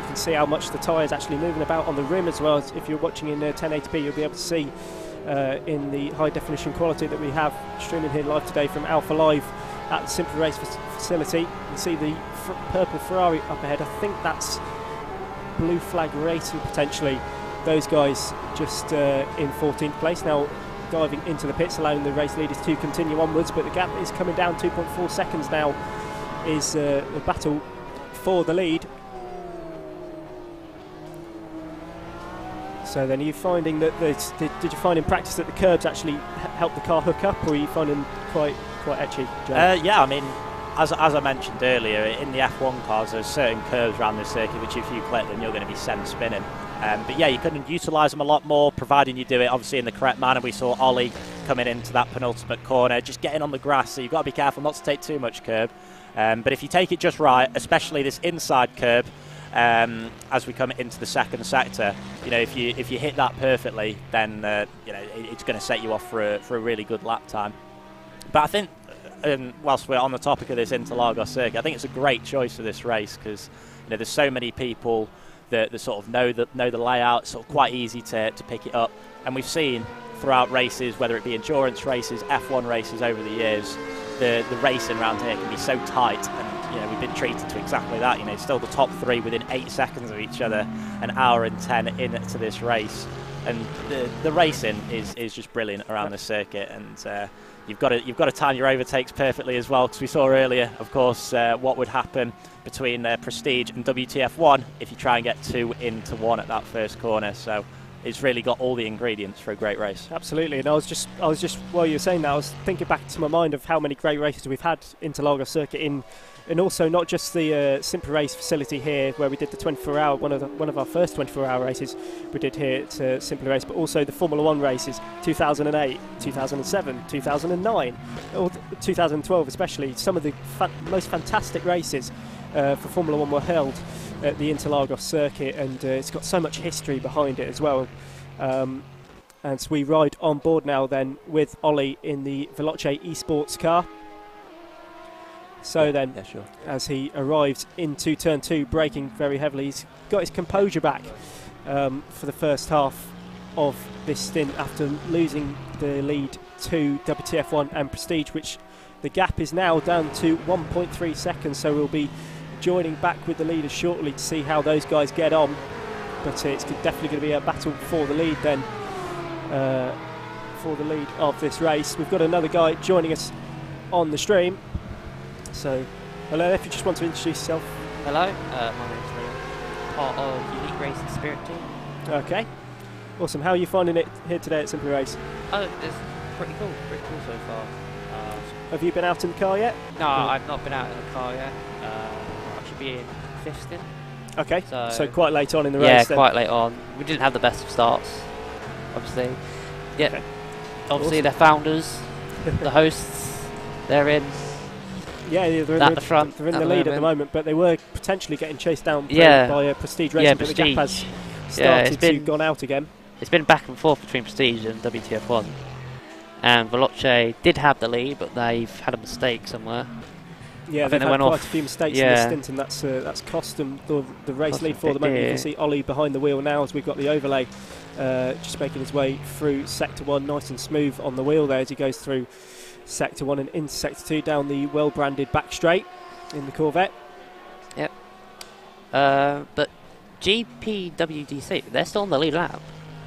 [SPEAKER 1] can see how much the tyre is actually moving about on the rim as well. If you're watching in 1080p, you'll be able to see in the high definition quality that we have streaming here live today from Alpha Live at the Simply Race facility. You can see the purple Ferrari up ahead. I think that's Blue Flag Racing potentially. Those guys just in 14th place now, diving into the pits, allowing the race leaders to continue onwards, but the gap is coming down. 2.4 seconds now is the battle for the lead. So then, are you finding that did you find in practice that the curbs actually help the car hook up, or are you finding quite etchy, Joe?
[SPEAKER 8] Yeah, I mean, as I mentioned earlier, in the F1 cars there's certain curves around the circuit which if you clip them you're going to be sent spinning. But yeah, you can utilise them a lot more, providing you do it obviously in the correct manner. We saw Ollie coming into that penultimate corner, just getting on the grass, so you've got to be careful not to take too much curb. But if you take it just right, especially this inside curb, as we come into the second sector, you know, if you hit that perfectly, then you know, it's going to set you off for a really good lap time. But I think, whilst we're on the topic of this Interlagos circuit, I think it's a great choice for this race because, you know, there's so many people that sort of know the layout. It's sort of quite easy to pick it up, and we've seen throughout races, whether it be endurance races, F1 races over the years, the racing around here can be so tight, and you know, we've been treated to exactly that. You know, still the top three within 8 seconds of each other, an hour and 10 into this race, and the racing is just brilliant around the circuit, and you've got to time your overtakes perfectly as well, because we saw earlier, of course, what would happen between Prestige and WTF1 if you try and get 2 into 1 at that first corner. So it's really got all the ingredients for a great race.
[SPEAKER 1] Absolutely, and I was just while you were saying that, I was thinking back to my mind of how many great races we've had Interlagos circuit in. And also not just the Simply Race facility here where we did the 24-hour, one of our first 24-hour races we did here at Simply Race, but also the Formula 1 races, 2008, 2007, 2009, or 2012 especially. Some of the most fantastic races for Formula 1 were held at the Interlagos circuit, and it's got so much history behind it as well. And so we ride on board now then with Ollie in the Veloce esports car. So then, as he arrives into turn 2, braking very heavily, he's got his composure back for the first half of this stint after losing the lead to WTF1 and Prestige, which the gap is now down to 1.3 seconds. So we'll be joining back with the leaders shortly to see how those guys get on. But it's definitely going to be a battle for the lead then, for the lead of this race. We've got another guy joining us on the stream. So, hello, if you just want to introduce yourself.
[SPEAKER 10] Hello, my name's Liam, part of Elite Racing Spirit Team.
[SPEAKER 1] Okay, awesome. How are you finding it here today at Simply Race?
[SPEAKER 10] Oh, it's pretty cool so far.
[SPEAKER 1] Have you been out in the car yet?
[SPEAKER 10] No, I've not been out in the car yet. I should be in 5th stint.
[SPEAKER 1] Okay, so quite late on in the
[SPEAKER 10] race.
[SPEAKER 1] race.
[SPEAKER 10] Yeah, quite late on. We didn't have the best of starts, obviously. Yeah, okay. Obviously awesome. They're founders, the hosts. They're in.
[SPEAKER 1] Yeah, they're in the front. They're in the lead at the moment, but they were potentially getting chased down by Prestige Racing. But the gap has started to gone out again.
[SPEAKER 10] It's been back and forth between Prestige and WTF1. And Veloce did have the lead, but they've had a mistake somewhere.
[SPEAKER 1] Yeah, they've had quite a few mistakes in this stint, and that's cost them the race lead for the moment. You can see Ollie behind the wheel now as we've got the overlay, just making his way through Sector 1, nice and smooth on the wheel there as he goes through Sector 1 and into Sector 2 down the well-branded back straight in the Corvette.
[SPEAKER 10] Yep. But GPWDC, they're still on the lead lap.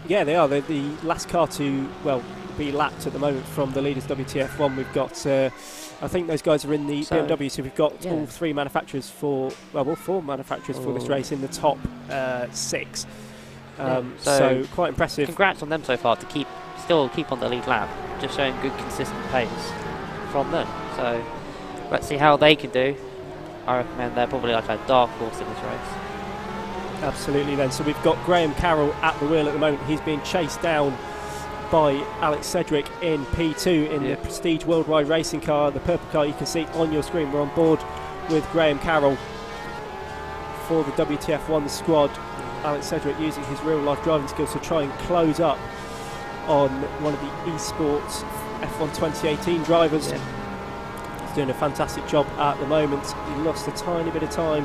[SPEAKER 1] Yeah, they are. They're the last car to, be lapped at the moment from the leaders WTF1. We've got, I think those guys are in the BMW, so we've got all three manufacturers all four manufacturers for this race in the top 6. So quite impressive.
[SPEAKER 10] Congrats on them so far to still keep on the lead lap, just showing good consistent pace from them. So let's see how they can do. I recommend they're probably like a dark horse in this race.
[SPEAKER 1] Absolutely then. So we've got Graham Carroll at the wheel at the moment. He's being chased down by Alex Cedric in P2 in the Prestige Worldwide Racing car, the purple car you can see on your screen. We're on board with Graham Carroll for the WTF1 squad. Alex Cedric using his real-life driving skills to try and close up on one of the eSports F1 2018 drivers. He's doing a fantastic job at the moment. He lost a tiny bit of time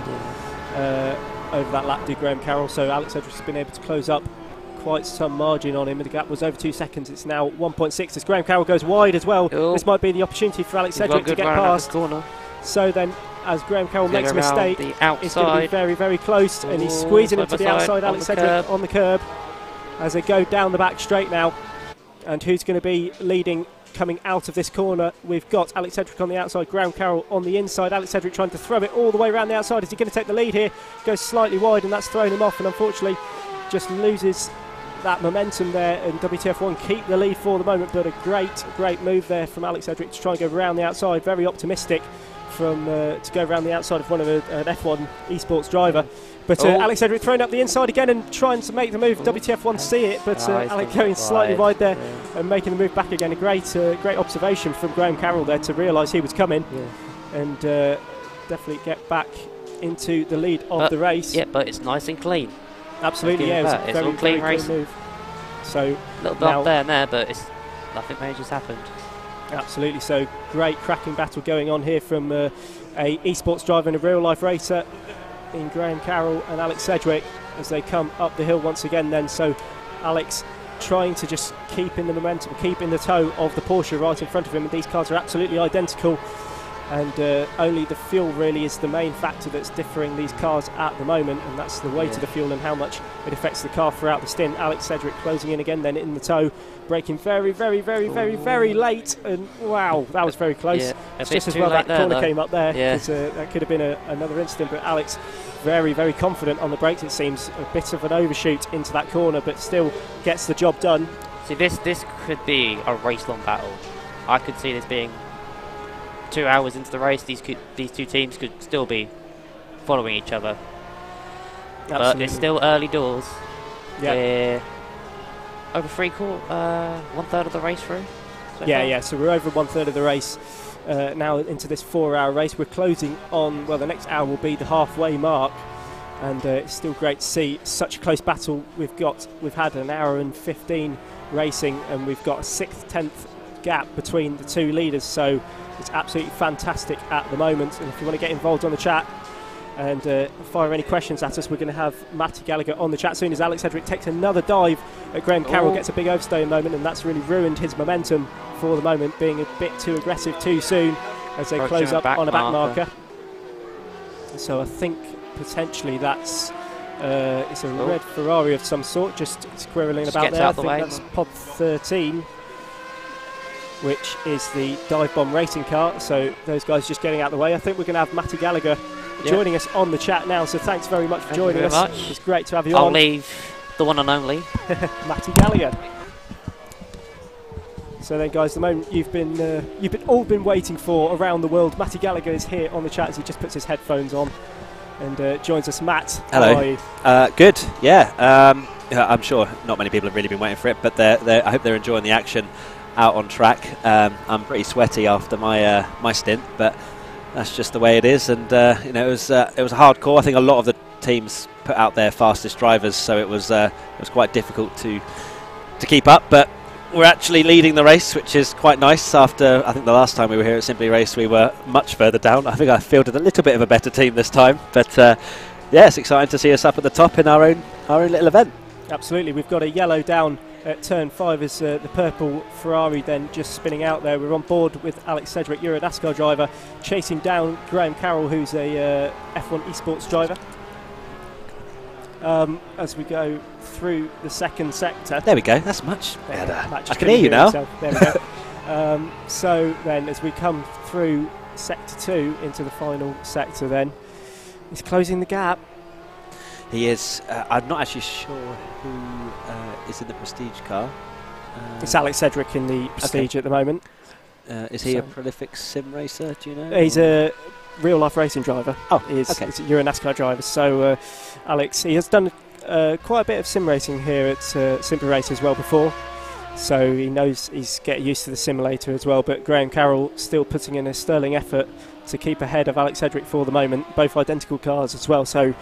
[SPEAKER 1] over that lap, did Graham Carroll, so Alex Cedric's been able to close up quite some margin on him. The gap was over 2 seconds. It's now 1.6 as Graham Carroll goes wide as well. This might be the opportunity for Alex Cedric to get past. So then, as Graham Carroll makes a mistake, it's going to be very, very close, and he's squeezing him to the outside. Alex Cedric on the curb as they go down the back straight now. And who's going to be leading coming out of this corner? We've got Alex Cedric on the outside, Graham Carroll on the inside. Alex Cedric trying to throw it all the way around the outside. Is he going to take the lead here? Goes slightly wide, and that's thrown him off, and unfortunately just loses that momentum there, and WTF1 keep the lead for the moment. But a great move there from Alex Cedric to try and go around the outside. Very optimistic from to go around the outside of one of an F1 eSports driver. But Alex Cedric throwing up the inside again and trying to make the move. WTF1 see it, but Alex going slightly wide there and making the move back again. A great observation from Graham Carroll there to realise he was coming and definitely get back into the lead of the race.
[SPEAKER 10] Yeah, but it's nice and clean.
[SPEAKER 1] Absolutely, yeah, it was a very clean race move. So
[SPEAKER 10] a little bump there, but nothing major's happened.
[SPEAKER 1] Absolutely, so great cracking battle going on here from a eSports driver and a real-life racer in Graham Carroll and Alex Cedric as they come up the hill once again then. So Alex trying to just keep in the momentum, keep in the toe of the Porsche right in front of him, and these cars are absolutely identical. And only the fuel really is the main factor that's differing these cars at the moment, and that's the weight of the fuel and how much it affects the car throughout the stint. Alex Cedric closing in again then in the toe, braking very late, and wow, that was very close.
[SPEAKER 10] Yeah,
[SPEAKER 1] it's just as well that corner came up there, because that could have been another incident, but Alex very confident on the brakes. It seems a bit of an overshoot into that corner, but still gets the job done.
[SPEAKER 10] See, this could be a race-long battle. I could see this being 2 hours into the race. These two teams could still be following each other. Absolutely. But it's still early doors. Yeah. Over 1/3 of the race through.
[SPEAKER 1] So we're over 1/3 of the race now into this 4-hour race. We're closing on, the next hour will be the halfway mark, and it's still great to see such a close battle. We've had an hour and 15 racing, and we've got a 6th, 10th gap between the two leaders, so it's absolutely fantastic at the moment. And if you want to get involved on the chat and fire any questions at us, we're going to have Matty Gallagher on the chat soon as Alex Cedric takes another dive at Graham Carroll, gets a big overstay moment, and that's really ruined his momentum for the moment, being a bit too aggressive too soon as they close up on a back marker. So I think potentially that's it's a red Ferrari of some sort, just squirreling about there. I think that's pod 13. which is the Dive Bomb racing car. So those guys just getting out of the way. I think we're going to have Matty Gallagher joining us on the chat now. So thanks very much for joining us.
[SPEAKER 10] Much.
[SPEAKER 1] It's great to have you
[SPEAKER 10] I'll
[SPEAKER 1] on.
[SPEAKER 10] leave the one and only
[SPEAKER 1] Matty Gallagher. So then, guys, the moment you've all been waiting for around the world. Matty Gallagher is here on the chat as he just puts his headphones on and joins us. Matt,
[SPEAKER 11] hello.
[SPEAKER 1] How are you?
[SPEAKER 11] Good. Yeah. I'm sure not many people have really been waiting for it, but I hope they're enjoying the action out on track. I'm pretty sweaty after my stint, but that's just the way it is. And it was a hardcore. I think a lot of the teams put out their fastest drivers, so it was quite difficult to keep up. But we're actually leading the race, which is quite nice. After I think the last time we were here at Simply Race, we were much further down. I think I fielded a little bit of a better team this time, but yeah, it's exciting to see us up at the top in our own little event.
[SPEAKER 1] Absolutely, we've got a yellow down at turn 5 as the purple Ferrari then just spinning out there. We're on board with Alex Sedgwick, Euro NASCAR driver, chasing down Graham Carroll, who's a F1 esports driver. As we go through the second sector.
[SPEAKER 11] There we go, that's much better.
[SPEAKER 1] I
[SPEAKER 11] can hear you now.
[SPEAKER 1] There we go. So then as we come through sector 2 into the final sector then, he's closing the gap.
[SPEAKER 11] He is. I'm not actually sure who is in the Prestige car.
[SPEAKER 1] It's Alex Sedgwick in the Prestige at the moment.
[SPEAKER 11] Is he a prolific sim racer, do you know?
[SPEAKER 1] He's a real-life racing driver.
[SPEAKER 11] Oh,
[SPEAKER 1] he's
[SPEAKER 11] okay.
[SPEAKER 1] You're a NASCAR driver. So Alex, he has done quite a bit of sim racing here at Simply Race as well before. So he knows he's getting used to the simulator as well. But Graham Carroll still putting in a sterling effort to keep ahead of Alex Sedgwick for the moment. Both identical cars as well. So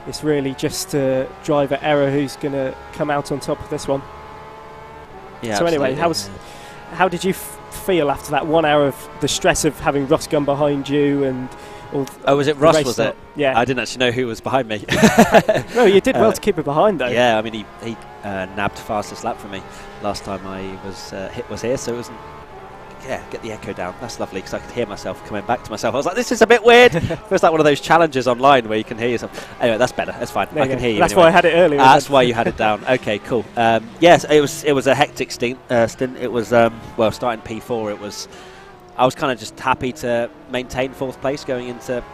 [SPEAKER 1] it's really just driver error who's going to come out on top of this one.
[SPEAKER 11] Yeah.
[SPEAKER 1] So anyway, how did you feel after that 1 hour of the stress of having Ross Gunn behind you and all?
[SPEAKER 11] Was it Ross? Was it?
[SPEAKER 1] Yeah.
[SPEAKER 11] I didn't actually know who was behind me.
[SPEAKER 1] No, you did well to keep it behind though.
[SPEAKER 11] Yeah, I mean he nabbed fastest lap for me last time I was here, so it wasn't. Yeah, get the echo down. That's lovely because I could hear myself coming back to myself. I was like, this is a bit weird. Feels like one of those challenges online where you can hear yourself. Anyway, that's better. That's fine. I can hear you.
[SPEAKER 1] That's
[SPEAKER 11] anyway.
[SPEAKER 1] why I had it earlier.
[SPEAKER 11] That's why you had it down. Okay, cool. Yes, it was a hectic stint. It was starting P4. I was kind of just happy to maintain 4th place going into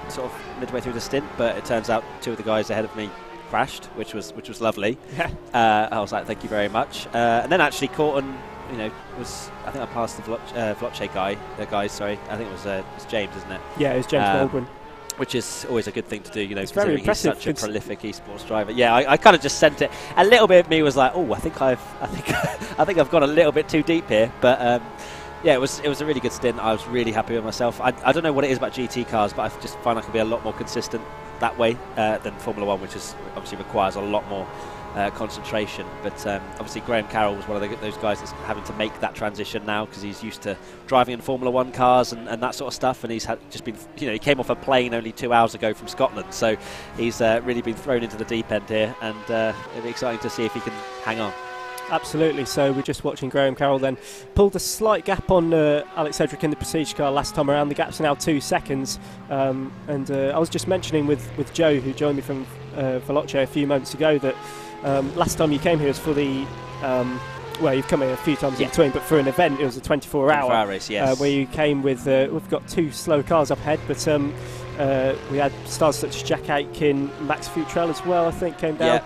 [SPEAKER 11] sort of midway through the stint, but it turns out 2 of the guys ahead of me crashed, which was lovely.
[SPEAKER 1] Yeah.
[SPEAKER 11] I was like, thank you very much. And then actually Corton, I think I passed the Vlotche guy. I think it was James, isn't it?
[SPEAKER 1] Yeah, it was James Baldwin.
[SPEAKER 11] Which is always a good thing to do,
[SPEAKER 1] It's very impressive.
[SPEAKER 11] He's such a prolific esports driver. Yeah, I kind of just sent it. A little bit of me was like, oh, I think I've gone a little bit too deep here, but. Yeah, it was a really good stint. I was really happy with myself. I don't know what it is about GT cars, but I just find I can be a lot more consistent that way than Formula 1, which is obviously requires a lot more concentration. But obviously Graham Carroll was one of those guys that's having to make that transition now because he's used to driving in Formula 1 cars and that sort of stuff. And he's just been, he came off a plane only 2 hours ago from Scotland. So he's really been thrown into the deep end here. And it'll be exciting to see if he can hang on.
[SPEAKER 1] Absolutely. So we're just watching Graham Carroll then pulled a slight gap on Alex Sedgwick in the Prestige car last time around. The gap's now 2 seconds. And I was just mentioning with Joe, who joined me from Vlotche a few moments ago, that last time you came here was for the you've come here a few times in between, but for an event it was a 24-hour
[SPEAKER 11] race, yes.
[SPEAKER 1] where you came with we've got 2 slow cars up ahead, but we had stars such as Jack Aitken, Max Futrell as well, I think, came down.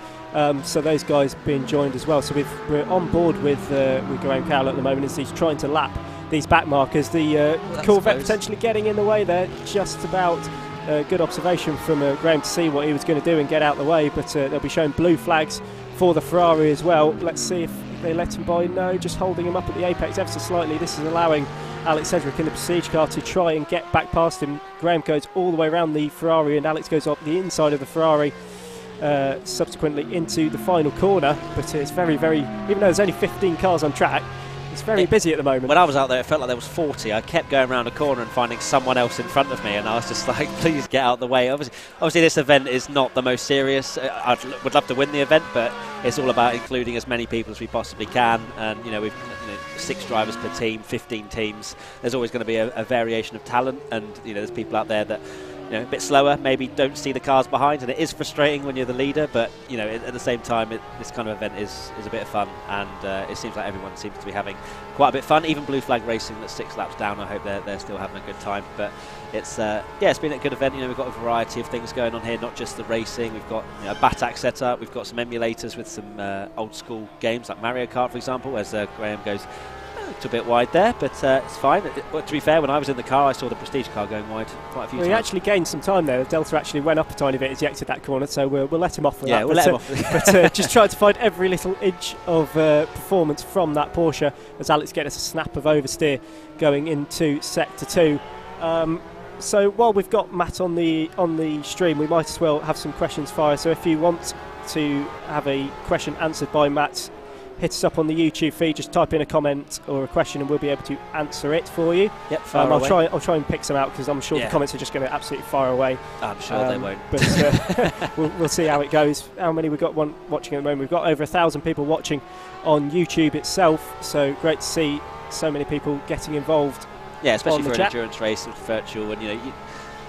[SPEAKER 1] So those guys being joined as well. So we're on board with Graham Carroll at the moment as he's trying to lap these back markers. The Corvette potentially getting in the way there, just about. Good observation from Graham to see what he was going to do and get out of the way, but they'll be showing blue flags for the Ferrari as well. Let's see if they let him by. No, just holding him up at the apex ever so slightly. This is allowing Alex Sedgwick in the Prestige car to try and get back past him. Graham goes all the way around the Ferrari and Alex goes up the inside of the Ferrari, subsequently into the final corner. But it's very, very, even though there's only 15 cars on track, it's very busy at the moment.
[SPEAKER 11] When I was out there, it felt like there was 40. I kept going around a corner and finding someone else in front of me, and I was just like, please get out of the way. Obviously this event is not the most serious. I would love to win the event, but it's all about including as many people as we possibly can. And we've 6 drivers per team, 15 teams. There's always going to be a variation of talent, and there's people out there that a bit slower, maybe don't see the cars behind, and it is frustrating when you're the leader, but at the same time this kind of event is a bit of fun, and it seems like everyone seems to be having quite a bit of fun. Even Blue Flag Racing, that's 6 laps down, I hope they're still having a good time. But it's it's been a good event. We've got a variety of things going on here, not just the racing. We've got a BATAC set up, we've got some emulators with some old school games like Mario Kart, for example, as Graham goes a bit wide there, but it's fine. But to be fair, when I was in the car, I saw the Prestige car going wide quite a few times.
[SPEAKER 1] He actually gained some time there. The Delta actually went up a tiny bit as he exited that corner, so we'll let him off for that.
[SPEAKER 11] Yeah, we'll let him off.
[SPEAKER 1] But just tried to find every little inch of performance from that Porsche as Alex gets us a snap of oversteer going into Sector 2. So while we've got Matt on the stream, we might as well have some questions fire. So if you want to have a question answered by Matt, hit us up on the YouTube feed, just type in a comment or a question and we'll be able to answer it for you.
[SPEAKER 11] Yep,
[SPEAKER 1] I'll try and pick some out because I'm sure the comments are just going to absolutely fire away.
[SPEAKER 11] I'm sure they won't.
[SPEAKER 1] But we'll see how it goes. How many we've got watching at the moment? We've got over 1,000 people watching on YouTube itself, so great to see so many people getting involved.
[SPEAKER 11] Yeah, especially for an endurance race with virtual, and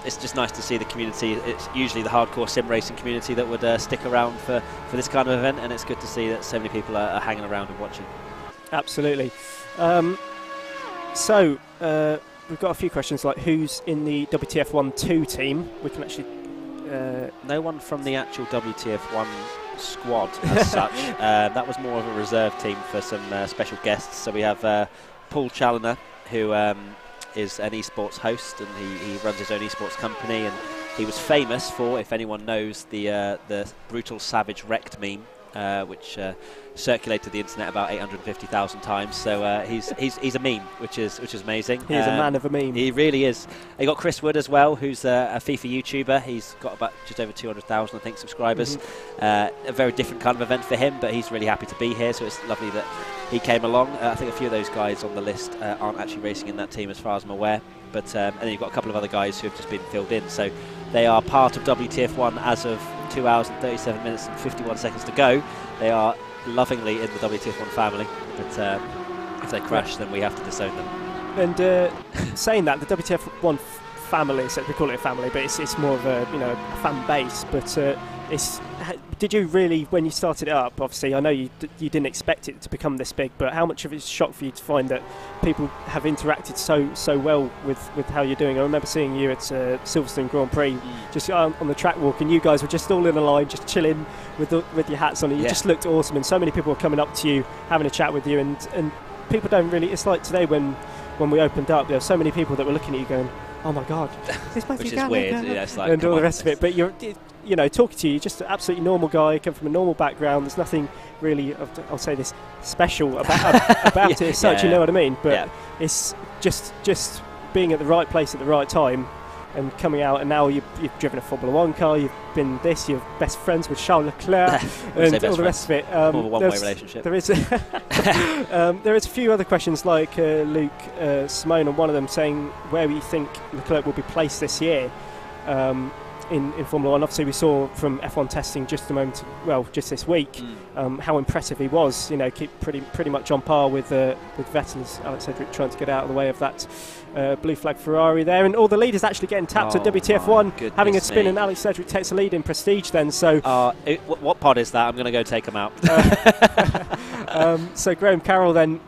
[SPEAKER 11] it's just nice to see the community. It's usually the hardcore sim racing community that would stick around for this kind of event, and it's good to see that so many people are hanging around and watching.
[SPEAKER 1] Absolutely. So we've got a few questions like who's in the WTF1 2 team. We can actually...
[SPEAKER 11] no one from the actual WTF1 squad as such. That was more of a reserve team for some special guests. So we have Paul Challoner, who is an esports host, and he runs his own esports company, and he was famous for, if anyone knows, the brutal savage wrecked meme, which circulated the internet about 850,000 times. So he's a meme, which is amazing.
[SPEAKER 1] He is a man of a meme.
[SPEAKER 11] He really is. You got Chris Wood as well, who's a FIFA YouTuber. He's got about just over 200,000, I think, subscribers. A very different kind of event for him, but he's really happy to be here. So it's lovely that he came along. I think a few of those guys on the list aren't actually racing in that team, as far as I'm aware. But and then you've got a couple of other guys who have just been filled in. So they are part of WTF1 as of 2 hours and 37 minutes and 51 seconds to go. They are lovingly in the WTF1 family, but if they crash, then we have to disown them.
[SPEAKER 1] And saying that, the WTF1 family, so we call it a family, but it's more of a a fan base. But did you really, when you started it up, obviously I know you didn't expect it to become this big, but how much of it's a shock for you to find that people have interacted so well with how you're doing? I remember seeing you at Silverstone Grand Prix, just on the track walk, and you guys were just all in a line, just chilling with your hats on, and you just looked awesome, and so many people were coming up to you, having a chat with you, and people don't really, it's like today when we opened up, there were so many people that were looking at you going, oh my god,
[SPEAKER 11] which is weird, it's like,
[SPEAKER 1] and all the rest of it. But you're talking to you, just an absolutely normal guy, come from a normal background. There's nothing really, I'll say this, special about it as such. You know what I mean? But it's just being at the right place at the right time and coming out. And now you've driven a Formula 1 car. You've been you're best friends with Charles Leclerc and all the rest of it.
[SPEAKER 11] More of a one-way relationship.
[SPEAKER 1] There is a few other questions like Luke Simone on one of them saying where we think Leclerc will be placed this year. In Formula 1, obviously we saw from F1 testing just this week, how impressive he was. Keep pretty much on par with Vettel, as Alex Cedric trying to get out of the way of that blue flag Ferrari there, and all the leaders actually getting tapped at WTF1, having a spin, and Alex Cedric takes the lead in Prestige. Then, so
[SPEAKER 11] what pod is that? I'm going to go take him out.
[SPEAKER 1] So Graham Carroll then,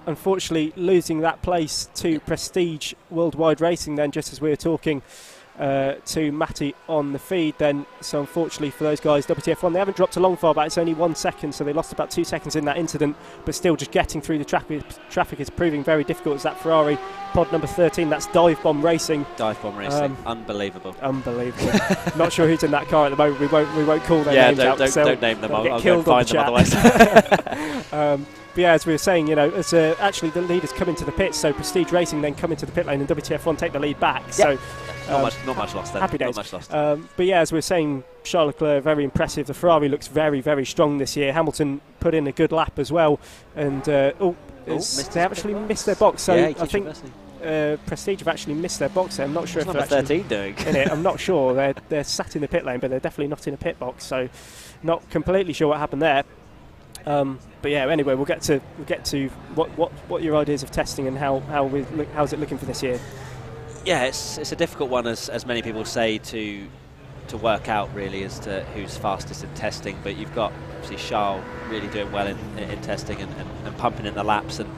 [SPEAKER 1] unfortunately, losing that place to Prestige Worldwide Racing. Then, just as we were talking to Matty on the feed then, so unfortunately for those guys, WTF1, they haven't dropped a long far back, it's only 1 second, so they lost about 2 seconds in that incident, but still just getting through the traffic is proving very difficult as that Ferrari pod number 13, that's Dive Bomb Racing.
[SPEAKER 11] Unbelievable.
[SPEAKER 1] Not sure who's in that car at the moment. We won't call their names out.
[SPEAKER 11] Don't name them, I'll
[SPEAKER 1] go
[SPEAKER 11] find them otherwise.
[SPEAKER 1] But yeah, as we were saying, as actually the leaders come into the pits, so Prestige Racing then come into the pit lane and WTF1 take the lead back. Yep. So
[SPEAKER 11] not much lost then.
[SPEAKER 1] Happy days.
[SPEAKER 11] Not much lost.
[SPEAKER 1] But yeah, as we were saying, Charles Leclerc very impressive. The Ferrari looks very, very strong this year. Hamilton put in a good lap as well, and they actually missed their box. So I think Prestige have actually missed their box there. I'm not sure
[SPEAKER 11] if they're 13 doing
[SPEAKER 1] in it. I'm not sure. They're sat in the pit lane, but they're definitely not in a pit box. So not completely sure what happened there. But yeah, anyway, we'll get to what your ideas of testing and how's it looking for this year.
[SPEAKER 11] Yeah, it's a difficult one, as many people say, to work out really as to who's fastest in testing. But you've got obviously Charles really doing well in testing and pumping in the laps, and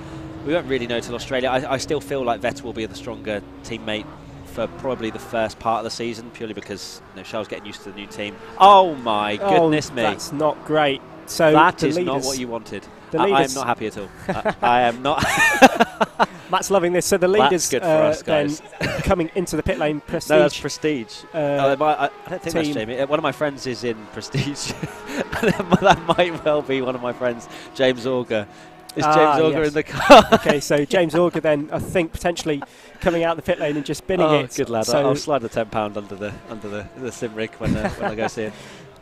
[SPEAKER 11] we won't really know till Australia. I still feel like Vettel will be the stronger teammate for probably the first part of the season, purely because Charles getting used to the new team. Oh my goodness me!
[SPEAKER 1] That's not great. So
[SPEAKER 11] that is not what you wanted. I am not happy at all. I am not.
[SPEAKER 1] Matt's loving this. So the leaders
[SPEAKER 11] that's good for us, guys.
[SPEAKER 1] then coming into the pit lane. Prestige.
[SPEAKER 11] No, that's Prestige. I don't think
[SPEAKER 1] team.
[SPEAKER 11] that's Jamie. One of my friends is in Prestige. That might well be one of my friends, James Auger. Is James Auger in the car?
[SPEAKER 1] Okay, so James Auger then, I think, potentially coming out the pit lane and just binning it.
[SPEAKER 11] Good lad.
[SPEAKER 1] So
[SPEAKER 11] I'll slide the £10 under the sim rig when I go see it.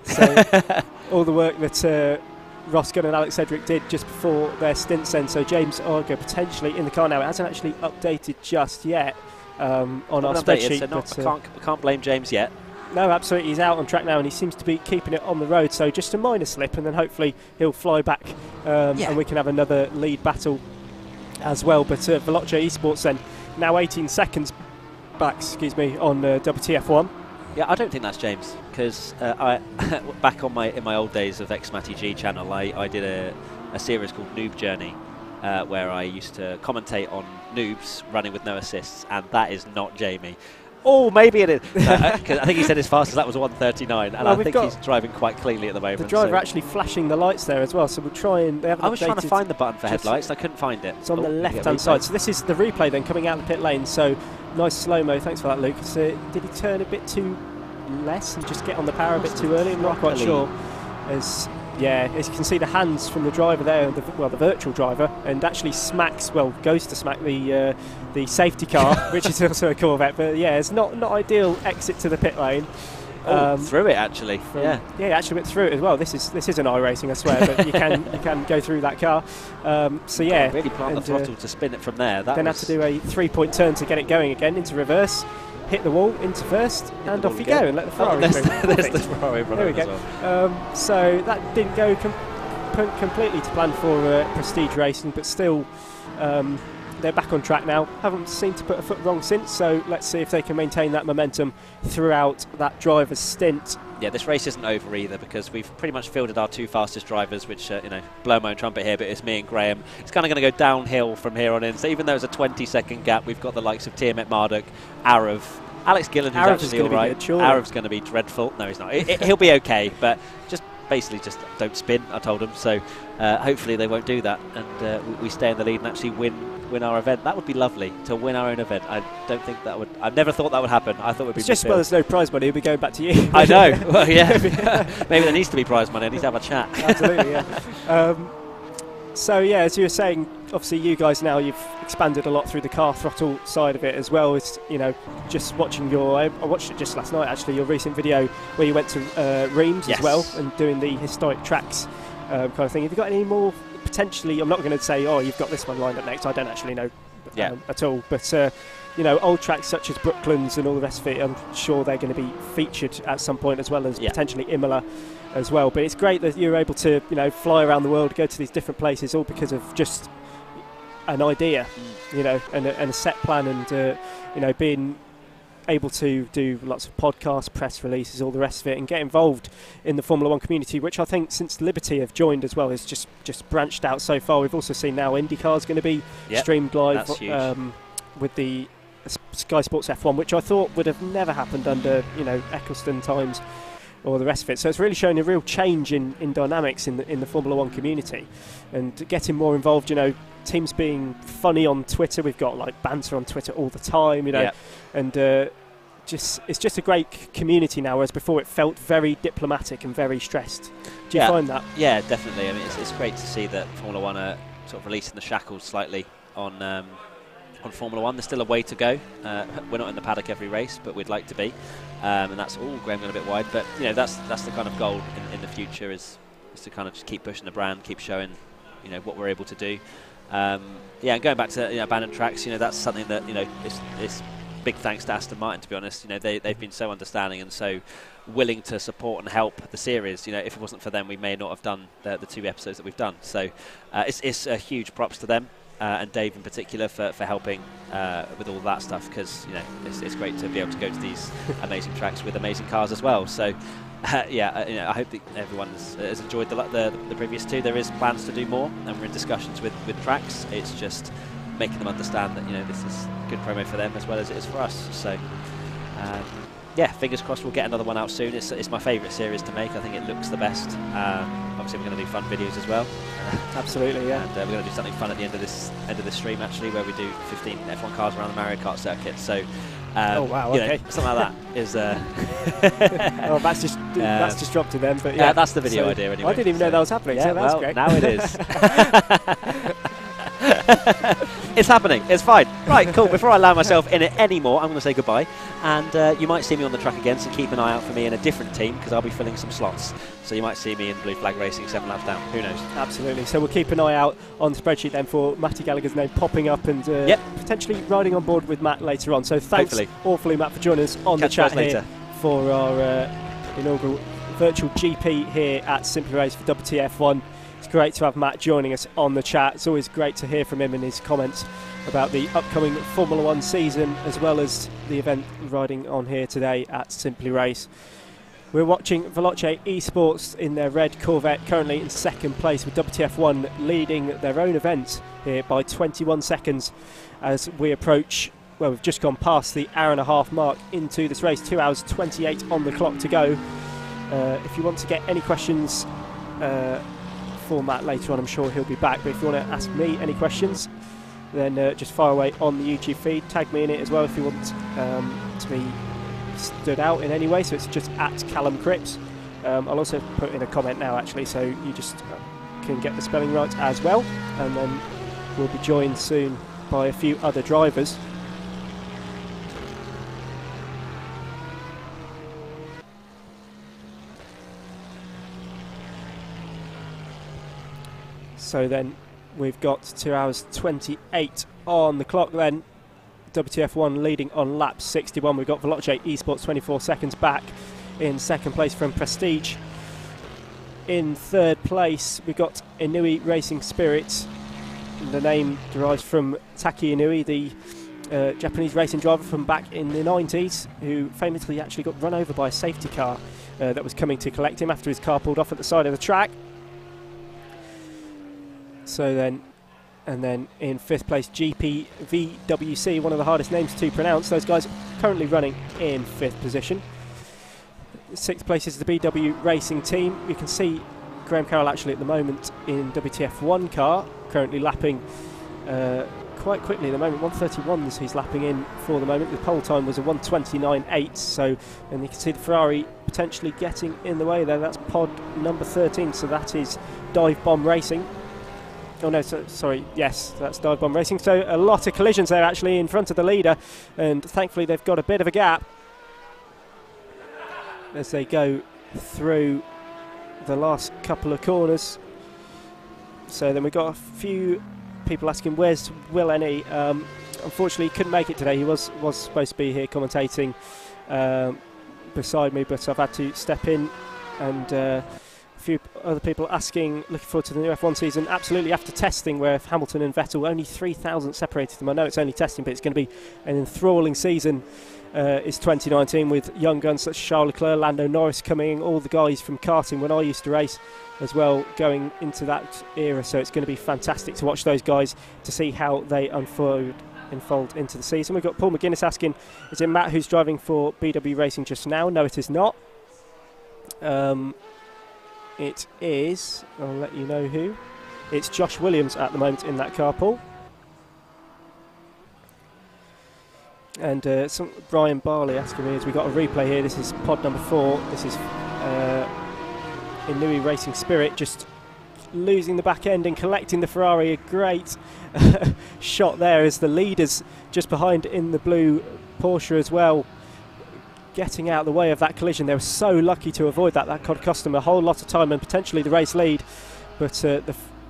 [SPEAKER 1] So all the work that Ross Gunn and Alex Edric did just before their stints then. So James Auger potentially in the car now. It hasn't actually updated just yet on our spreadsheet.
[SPEAKER 11] So we can't blame James yet.
[SPEAKER 1] No, absolutely. He's out on track now and he seems to be keeping it on the road. So just a minor slip and then hopefully he'll fly back and we can have another lead battle as well. But Veloce Esports then now 18 seconds back, on WTF1.
[SPEAKER 11] Yeah, I don't think that's James, because back in my old days of Xmatty G channel, I did a series called Noob Journey, where I used to commentate on noobs running with no assists, and that is not Jamie. Oh, maybe it is. Cause I think he said his fastest lap was 1:39, and I think he's driving quite cleanly at the moment.
[SPEAKER 1] The driver actually flashing the lights there as well, so we'll try and...
[SPEAKER 11] I was trying to find the button for headlights, I couldn't find it.
[SPEAKER 1] It's on the left-hand side, so this is the replay then coming out of the pit lane, so nice slow-mo, thanks for that, Luke. So, did he turn a bit too less and just get on the power a bit too early? I'm not quite sure. As you can see the hands from the driver there, the virtual driver, and actually goes to smack the safety car, which is also a Corvette. But yeah, it's not ideal exit to the pit lane.
[SPEAKER 11] Through it actually. Yeah,
[SPEAKER 1] actually went through it as well. This is an iRacing, I swear, but you can go through that car. So yeah,
[SPEAKER 11] really plant the throttle to spin it from there.
[SPEAKER 1] Then have to do a 3-point turn to get it going again into reverse. Hit the wall into first, and off you go, and let the Ferrari through.
[SPEAKER 11] There's the Ferrari runner.
[SPEAKER 1] There we go.
[SPEAKER 11] Well.
[SPEAKER 1] So that didn't go completely to plan for Prestige Racing, but still they're back on track now. Haven't seemed to put a foot wrong since, so let's see if they can maintain that momentum throughout that driver's stint.
[SPEAKER 11] Yeah, this race isn't over either, because we've pretty much fielded our two fastest drivers, which, blow my own trumpet here, but it's me and Graham. It's kind of going to go downhill from here on in. So even though it's a 20-second gap, we've got the likes of Tiamat Marduk, Arav, Alex Gillen, who's actually all right. Arav's going to be dreadful. No, he's not. He'll be okay, but basically just don't spin, I told him. So hopefully they won't do that, and we stay in the lead and actually win our event. That would be lovely, to win our own event. I don't think that would... I've never thought that would happen. I thought it would be...
[SPEAKER 1] It's just there's no prize money, we'll be going back to you.
[SPEAKER 11] I know. Well, yeah. Maybe there needs to be prize money. I need to have a chat.
[SPEAKER 1] Absolutely, yeah. So, yeah, as you were saying, obviously you guys now, you've expanded a lot through the car throttle side of it as well. It's, just watching I watched it just last night, actually, your recent video where you went to Reims as well and doing the historic tracks kind of thing. Have you got any more potentially? I'm not going to say, you've got this one lined up next. I don't actually know at all. But, old tracks such as Brooklands and all the rest of it, I'm sure they're going to be featured at some point, as well as potentially Imola as well. But it's great that you're able to, fly around the world, go to these different places, all because of just an idea, and a set plan, and, being able to do lots of podcasts, press releases, all the rest of it, and get involved in the Formula One community, which I think since Liberty have joined as well is just branched out so far. We've also seen now IndyCar's going to be streamed live with the Sky Sports F1, which I thought would have never happened under Eccleston times or the rest of it. So it's really showing a real change in dynamics in the Formula One community, and getting more involved. Teams being funny on Twitter. We've got banter on Twitter all the time, and it's just a great community now, whereas before it felt very diplomatic and very stressed. Do you find that?
[SPEAKER 11] Yeah, definitely. I mean, it's great to see that Formula One are sort of releasing the shackles slightly on Formula One. There's still a way to go. We're not in the paddock every race, but we'd like to be, and that's all. Graham going a bit wide, but that's the kind of goal in the future is to kind of just keep pushing the brand, keep showing what we're able to do. And going back to abandoned tracks, that's something that it's big thanks to Aston Martin, to be honest. They've been so understanding and so willing to support and help the series. If it wasn't for them, we may not have done the 2 episodes that we've done. So it's a huge props to them. and Dave in particular for helping with all that stuff, because it's great to be able to go to these amazing tracks with amazing cars as well. So I hope that everyone has enjoyed the previous two. There is plans to do more, and we're in discussions with tracks. It's just making them understand that this is good promo for them as well as it is for us. So fingers crossed we'll get another one out soon. It's my favourite series to make. I think it looks the best. Obviously we're going to do fun videos as well.
[SPEAKER 1] Absolutely, yeah.
[SPEAKER 11] And we're going to do something fun at the end of this stream actually, where we do 15 F1 cars around the Mario Kart circuit. So
[SPEAKER 1] oh wow, okay.
[SPEAKER 11] Something like that is.
[SPEAKER 1] Oh, that's just dropped to them. But yeah,
[SPEAKER 11] that's the video idea anyway.
[SPEAKER 1] I didn't even know that was happening.
[SPEAKER 11] Yeah,
[SPEAKER 1] so that's great.
[SPEAKER 11] Now it is. It's happening. It's fine. Right, cool. Before I allow myself in it anymore, I'm going to say goodbye. And you might see me on the track again, so keep an eye out for me in a different team, because I'll be filling some slots. So you might see me in Blue Flag Racing 7 laps down. Who knows?
[SPEAKER 1] Absolutely. So we'll keep an eye out on the spreadsheet then for Matty Gallagher's name popping up and potentially riding on board with Matt later on. So thanks awfully, Matt, for joining us on the chat here for our inaugural virtual GP here at Simply Race for WTF1. It's great to have Matt joining us on the chat. It's always great to hear from him and his comments about the upcoming Formula 1 season, as well as the event riding on here today at Simply Race. We're watching Veloce Esports in their red Corvette, currently in second place, with WTF1 leading their own event here by 21 seconds as we approach, well, we've just gone past the hour-and-a-half mark into this race, 2 hours 28 on the clock to go. If you want to get any questions for Matt later on, I'm sure he'll be back, but if you want to ask me any questions, then just fire away on the YouTube feed. Tag me in it as well if you want to be stood out in any way, so it's just at Callum Cripps. I'll also put in a comment now actually, so you just can get the spelling right as well, and then we'll be joined soon by a few other drivers. So then we've got 2 hours 28 on the clock then. WTF1 leading on lap 61. We've got Veloce Esports 24 seconds back in second place from Prestige. In third place we've got Inui Racing Spirit. The name derives from Taki Inui, the Japanese racing driver from back in the 90s, who famously actually got run over by a safety car that was coming to collect him after his car pulled off at the side of the track. So then, and then in fifth place, GPVWC, one of the hardest names to pronounce. Those guys currently running in fifth position. Sixth place is the BW Racing team. You can see Graham Carroll actually at the moment in WTF1 car, currently lapping quite quickly at the moment. 1:31s he's lapping in for the moment. The pole time was a 1:29.8. So, and you can see the Ferrari potentially getting in the way there. That's pod number 13. So that is Dive Bomb Racing. Oh no, sorry, yes, that's Dive Bomb Racing. So a lot of collisions there actually in front of the leader, and thankfully they've got a bit of a gap as they go through the last couple of corners. So then we've got a few people asking, where's Will Ennie? Unfortunately he couldn't make it today. He was supposed to be here commentating beside me, but I've had to step in. And few other people asking, looking forward to the new F1 season. Absolutely, after testing where Hamilton and Vettel, only 3,000 separated them. I know it's only testing, but it's going to be an enthralling season. Is 2019 with young guns such as Charles Leclerc, Lando Norris coming in, all the guys from karting when I used to race as well going into that era. So it's going to be fantastic to watch those guys, to see how they unfold into the season. We've got Paul McGuinness asking, is it Matt who's driving for BW Racing just now? No, it is not. It is, I'll let you know who. It's Josh Williams at the moment in that carpool. And Brian Barley asking me, as we got a replay here, this is pod number 4. This is Inui Racing Spirit just losing the back end and collecting the Ferrari. A great shot there as the leaders just behind in the blue Porsche as well, getting out of the way of that collision. They were so lucky to avoid that. That cost them a whole lot of time and potentially the race lead. But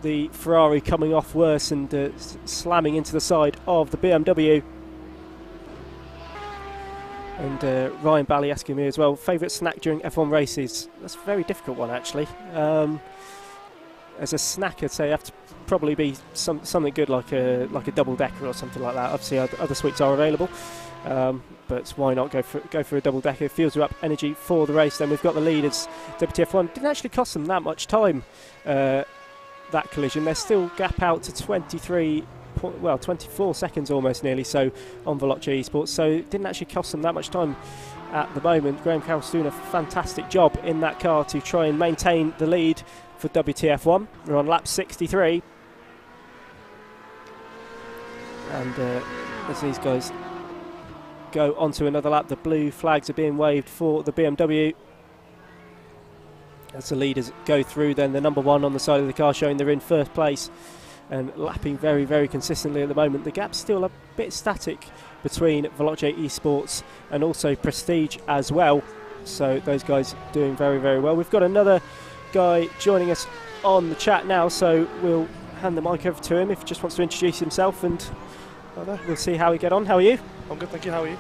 [SPEAKER 1] the Ferrari coming off worse and slamming into the side of the BMW. And Ryan Bally asking me as well, favourite snack during F1 races? That's a very difficult one actually. as a snack, I'd say you have to probably be something good like a double decker or something like that. Obviously, other sweets are available, but why not go for a double decker? Fuels you up energy for the race. Then we've got the leaders. WTF1 didn't actually cost them that much time. That collision, they're still gap out to 24 seconds almost nearly. So on Veloce Esports, so it didn't actually cost them that much time. At the moment, Graham Carroll's doing a fantastic job in that car to try and maintain the lead for WTF1. We're on lap 63. And as these guys go onto another lap, the blue flags are being waved for the BMW. As the leaders go through, then the number 1 on the side of the car showing they're in first place and lapping very, very consistently at the moment. The gap's still a bit static between Veloce Esports and also Prestige as well. So those guys doing very, very well. We've got another guy joining us on the chat now, so we'll hand the mic over to him if he just wants to introduce himself, and we'll see how we get on. How are you?
[SPEAKER 12] I'm good, thank you. How are you?